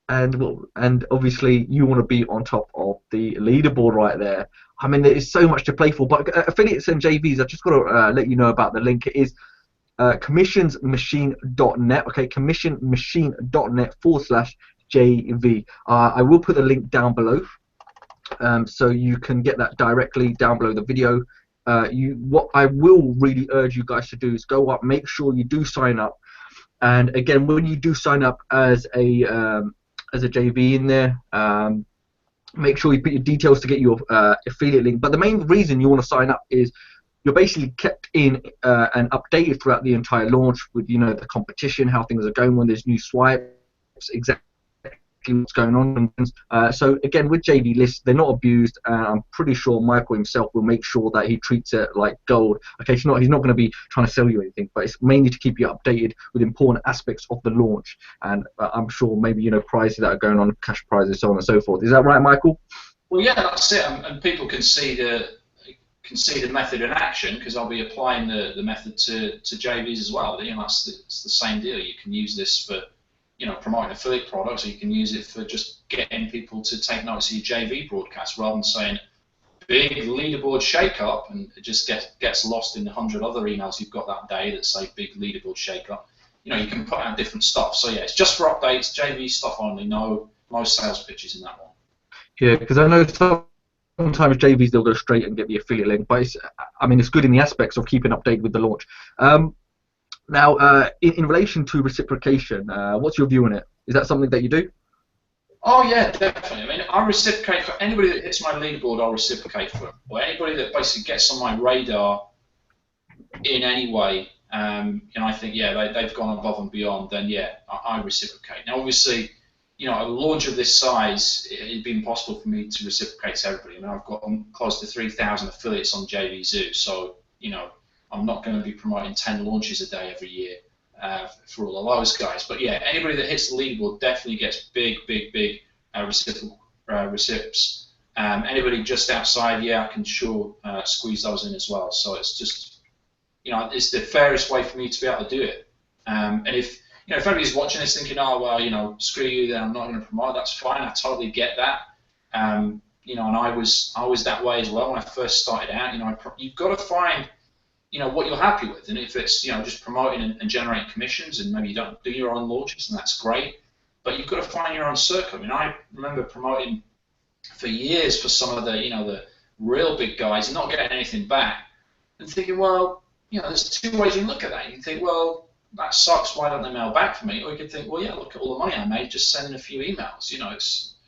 and obviously you want to be on top of the leaderboard right there. I mean, there is so much to play for. But affiliates and JVs, I just got to let you know about the link. It is commissionsmachine.net. Okay, commissionmachine.net/JV. I will put the link down below, so you can get that directly down below the video. What I will really urge you guys to do is go up, make sure you do sign up, and again, when you do sign up as a JV in there, make sure you put your details to get your affiliate link. But the main reason you want to sign up is you're basically kept in and updated throughout the entire launch with, you know, the competition, how things are going, when there's new swipes, exactly what's going on. So again, with JV lists, they're not abused. I'm pretty sure Michael himself will make sure that he treats it like gold. Okay, he's not going to be trying to sell you anything, but it's mainly to keep you updated with important aspects of the launch. And I'm sure maybe, you know, prizes that are going on, cash prizes, so on and so forth. Is that right, Michael? Well, yeah, that's it. And people can see the method in action, because I'll be applying the method to JVs as well. You know, it's the same deal. You can use this for, you know, promoting affiliate products, or you can use it for just getting people to take notice of your JV broadcast, rather than saying big leaderboard shake-up and it just gets lost in the 100 other emails you've got that day that say big leaderboard shake-up. You know, you can put out different stuff. So yeah, it's just for updates, JV stuff only, no sales pitches in that one. Yeah, because I know sometimes JVs, they'll go straight and get the affiliate link, but I mean, it's good in the aspects of keeping updated with the launch. Now, in relation to reciprocation, what's your view on it? Is that something that you do? Oh yeah, definitely. I mean, I reciprocate for anybody that hits my leaderboard. I'll reciprocate for them, or anybody that basically gets on my radar in any way. And I think, yeah, they've gone above and beyond. Then yeah, I reciprocate. Now, obviously, you know, a launch of this size, it'd be impossible for me to reciprocate to everybody. I mean, I've got close to 3,000 affiliates on JVZoo, so, you know, I'm not going to be promoting 10 launches a day every year for all of those guys. But yeah, anybody that hits the leaderboard definitely gets big recips. Anybody just outside, yeah, I can sure squeeze those in as well. So it's just, you know, it's the fairest way for me to be able to do it. And if, you know, if anybody's watching this thinking, oh, well, you know, screw you, then I'm not going to promote, that's fine. I totally get that. You know, and I was that way as well when I first started out. You know, you've got to find, you know, what you're happy with. And if it's, you know, just promoting and generating commissions, and maybe you don't do your own launches, and that's great. But you've got to find your own circle. I mean, I remember promoting for years for some of the, you know, the real big guys and not getting anything back, and thinking, well, you know, there's two ways you look at that. You can think, well, that sucks, why don't they mail back for me? Or you could think, well, yeah, look at all the money I made just sending a few emails. You know, it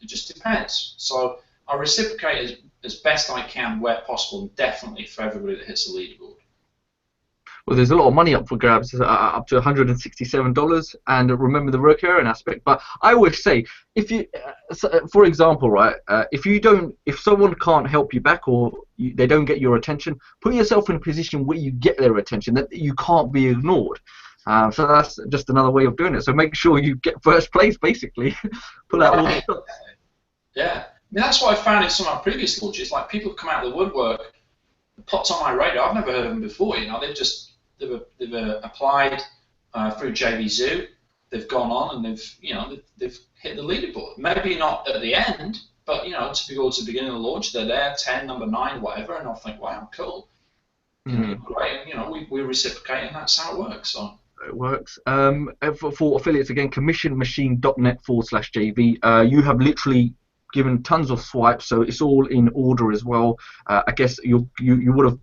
just depends. So I reciprocate as best I can where possible, and definitely for everybody that hits the leaderboard. Well, there's a lot of money up for grabs, up to $167, and remember the recurring aspect. But I always say, if you, for example, right, if someone can't help you back, or they don't get your attention, put yourself in a position where you get their attention, that you can't be ignored. So that's just another way of doing it. So make sure you get first place, basically. Pull out all the stuff. Yeah, I mean, that's what I found in some of my previous launches. Like, people come out of the woodwork, popped on my radar. I've never heard of them before. You know, they've applied through JVZoo. They've gone on and they've hit the leaderboard. Maybe not at the end, but, you know, towards the beginning of the launch, they're there, 10, number 9, whatever, and I'll think, wow, cool. You know, great. And, you know, we reciprocate, and that's how it works. So. it works. For affiliates, again, commissionmachine.net/JV. You have literally given tons of swipes, so it's all in order as well. I guess you would have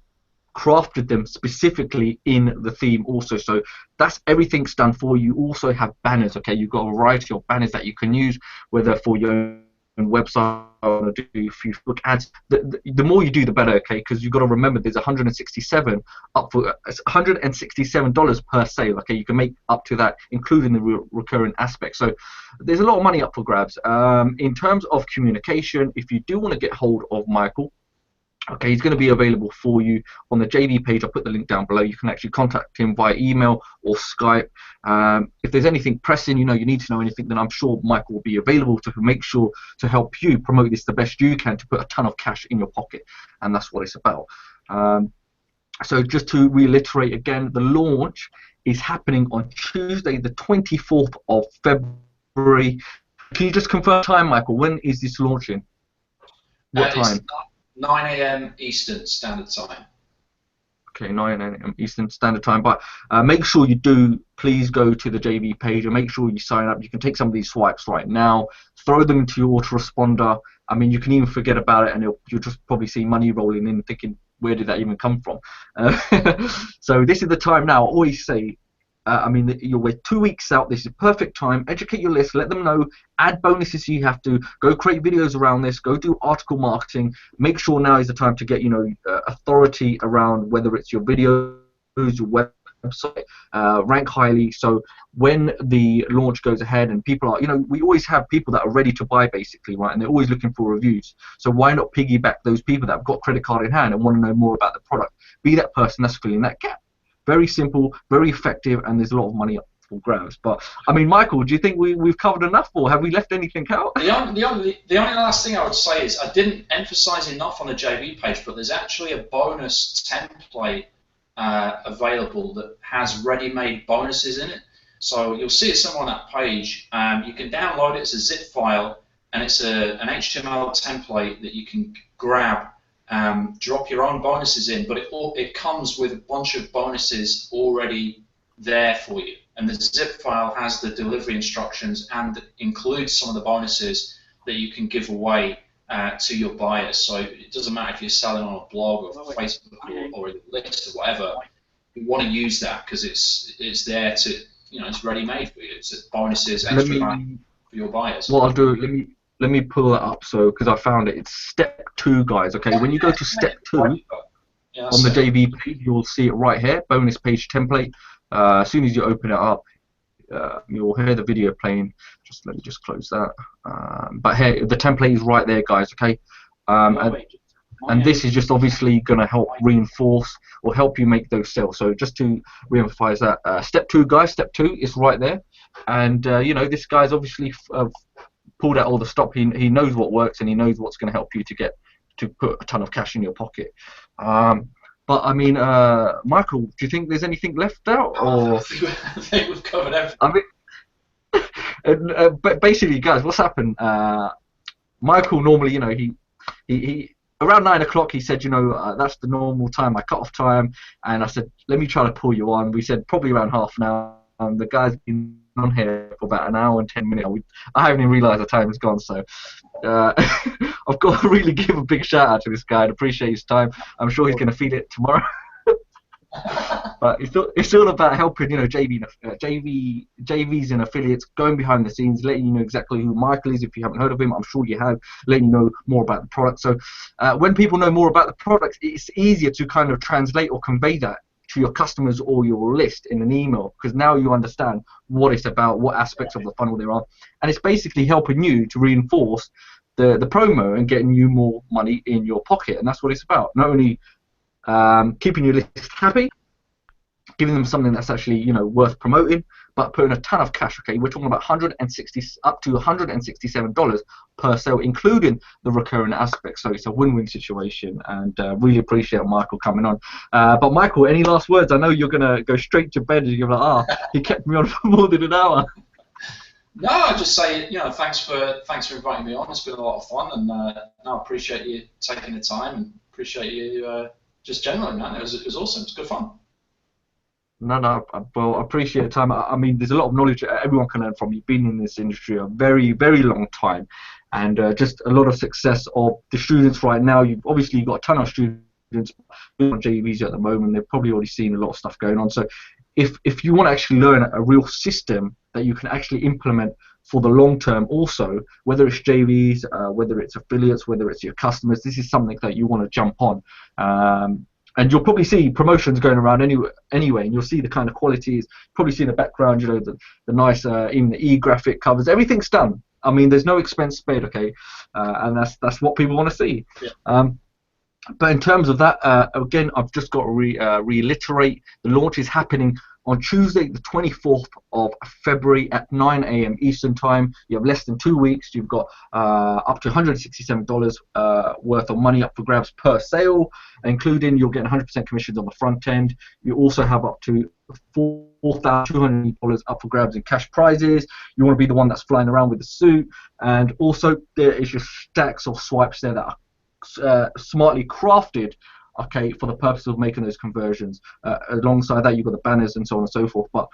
crafted them specifically in the theme also, so that's everything's done for you. You also have banners, okay? You've got a variety of banners that you can use, whether for your own website or do a few Facebook ads. The more you do, the better, okay? Because you've got to remember there's 167 up for $167 per sale, okay? You can make up to that, including the recurring aspect. So there's a lot of money up for grabs. In terms of communication, if you do want to get hold of Michael, okay, he's going to be available for you on the JV page. I'll put the link down below. You can actually contact him via email or Skype. If there's anything pressing, you need to know anything, then I'm sure Michael will be available to make sure to help you promote this the best you can, to put a ton of cash in your pocket. And that's what it's about. So just to reiterate again, the launch is happening on Tuesday, the 24th of February. Can you just confirm time, Michael? When is this launching? What time? 9 a.m. Eastern Standard Time. Okay, 9 a.m. Eastern Standard Time. But make sure you do, please go to the JV page and make sure you sign up. You can take some of these swipes right now, throw them into your autoresponder. I mean, you can even forget about it and you'll just probably see money rolling in thinking, where did that even come from? So this is the time now. I always say, you're 2 weeks out. This is perfect time. Educate your list. Let them know. Add bonuses if you have to. Go create videos around this. Go do article marketing. Make sure now is the time to get authority around whether it's your videos, your website, rank highly. So when the launch goes ahead and people are, we always have people that are ready to buy basically, right? And they're always looking for reviews. So why not piggyback those people that have got credit card in hand and want to know more about the product? Be that person that's filling that gap. Very simple, very effective, and there's a lot of money up for grabs. But I mean, Michael, do you think we've covered enough, or have we left anything out? The only last thing I would say is I didn't emphasize enough on the JV page, but there's actually a bonus template available that has ready-made bonuses in it. So you'll see it somewhere on that page. You can download it as a zip file, and it's an HTML template that you can grab. Drop your own bonuses in, but it comes with a bunch of bonuses already there for you. And the zip file has the delivery instructions and includes some of the bonuses that you can give away to your buyers. So it doesn't matter if you're selling on a blog or Facebook or a list or whatever. You want to use that because it's there to, it's ready made for you. It's bonuses, extra value for your buyers. What I'll do, let me pull that up, so because I found it. It's step 2, guys. Okay, when you go to step 2 on the JV page, you'll see it right here, bonus page template. As soon as you open it up, you'll hear the video playing. Let me just close that. But here, the template is right there, guys. Okay, and this is just obviously going to help reinforce or help you make those sales. So just to re-emphasize that, step 2, guys. Step 2 is right there, and this guy's obviously pulled out all the stop. He knows what works and he knows what's going to help you to put a ton of cash in your pocket. But I mean, Michael, do you think there's anything left out? Or I think we've covered everything. I mean, but basically, guys, what's happened? Michael normally, he around 9 o'clock, he said, that's the normal time, my cut-off time. And I said, let me try to pull you on. We said probably around half an hour. The guy's been on here for about an hour and 10 minutes. I haven't even realised the time has gone. So I've got to really give a big shout out to this guy and appreciate his time. I'm sure he's going to feel it tomorrow. But it's all about helping, JVs and affiliates, going behind the scenes, letting you know exactly who Michael is. If you haven't heard of him, I'm sure you have, letting you know more about the product. So when people know more about the product, it's easier to kind of translate or convey that to your customers or your list in an email, because now you understand what it's about, what aspects of the funnel there are, and it's basically helping you to reinforce the promo and getting you more money in your pocket. And that's what it's about. Not only keeping your list happy, giving them something that's actually worth promoting, but putting a ton of cash. Okay, we're talking about up to $167 per sale, including the recurring aspect. So it's a win-win situation, and really appreciate Michael coming on. But Michael, any last words? I know you're gonna go straight to bed and you're like, he kept me on for more than an hour. No, I just say, thanks for inviting me on. It's been a lot of fun, and I appreciate you taking the time, and appreciate you just generally, man. It was awesome. It's good fun. No, no. Well, I appreciate the time. I mean, there's a lot of knowledge everyone can learn from. You've been in this industry a very, very long time, and just a lot of success of the students right now. You've obviously got a ton of students on JVs at the moment. They've probably already seen a lot of stuff going on. So, if you want to actually learn a real system that you can actually implement for the long term, also whether it's JVs, whether it's affiliates, whether it's your customers, this is something that you want to jump on. And you'll probably see promotions going around anyway, and you'll see the kind of qualities. Probably see in the background, you know, the nice, even the e-graphic covers. Everything's done. I mean, there's no expense spared, okay, and that's what people want to see. Yeah. But in terms of that, again, I've just got to reiterate, the launch is happening on Tuesday, the 24th of February at 9 a.m. Eastern Time. You have less than 2 weeks. You've got up to $167 worth of money up for grabs per sale, including you'll get 100% commissions on the front end. You also have up to $4,200 up for grabs in cash prizes. You want to be the one that's flying around with the suit. And also, there is just stacks of swipes there that are smartly crafted, okay, for the purpose of making those conversions. Alongside that, you've got the banners and so on and so forth. But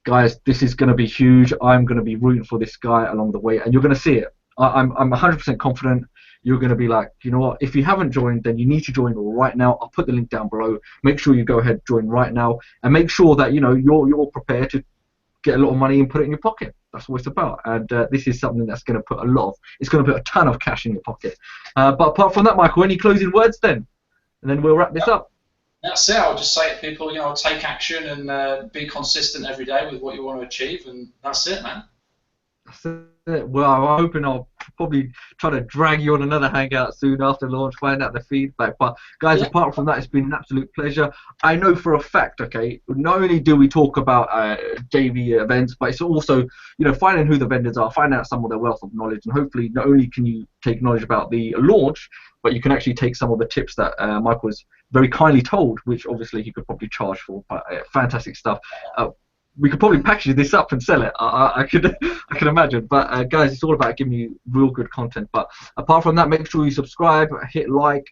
guys, this is going to be huge. I'm going to be rooting for this guy along the way, and you're going to see it. I'm 100% confident. You're going to be like, you know what? If you haven't joined, then you need to join right now. I'll put the link down below. Make sure you go ahead, join right now, and make sure that you know you're prepared to get a lot of money and put it in your pocket. That's what it's about. And this is something that's going to put it's going to put a ton of cash in your pocket. But apart from that, Michael, any closing words then? And then we'll wrap this up. That's it. I'll just say to people, you know, take action and be consistent every day with what you want to achieve, and that's it, man. That's it. Well, I'm hoping I'll probably try to drag you on another hangout soon after launch, find out the feedback. But guys, Yeah. apart from that, it's been an absolute pleasure. I know for a fact, okay, not only do we talk about JV events, but it's also, you know, finding who the vendors are, finding out some of their wealth of knowledge, and hopefully not only can you take knowledge about the launch, but you can actually take some of the tips that Michael was very kindly told, which obviously he could probably charge for. But fantastic stuff. We could probably package this up and sell it. I can imagine. But guys, it's all about giving you real good content. But apart from that, make sure you subscribe, hit like,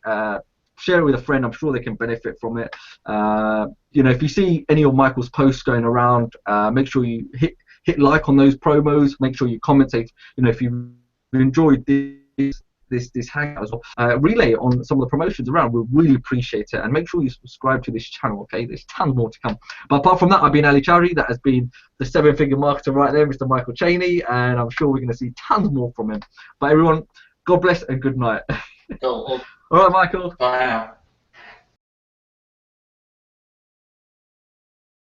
share it with a friend. I'm sure they can benefit from it. You know, if you see any of Michael's posts going around, make sure you hit like on those promos. Make sure you comment, say, you know, if you enjoyed this hangout as well. Relay on some of the promotions around. We'll really appreciate it. And make sure you subscribe to this channel, okay? There's tons more to come. But apart from that, I've been Ali Chowdhry. That has been the 7-figure marketer right there, Mr. Michael Cheney. And I'm sure we're going to see tons more from him. But everyone, God bless and good night. Cool. All right, Michael. Bye now.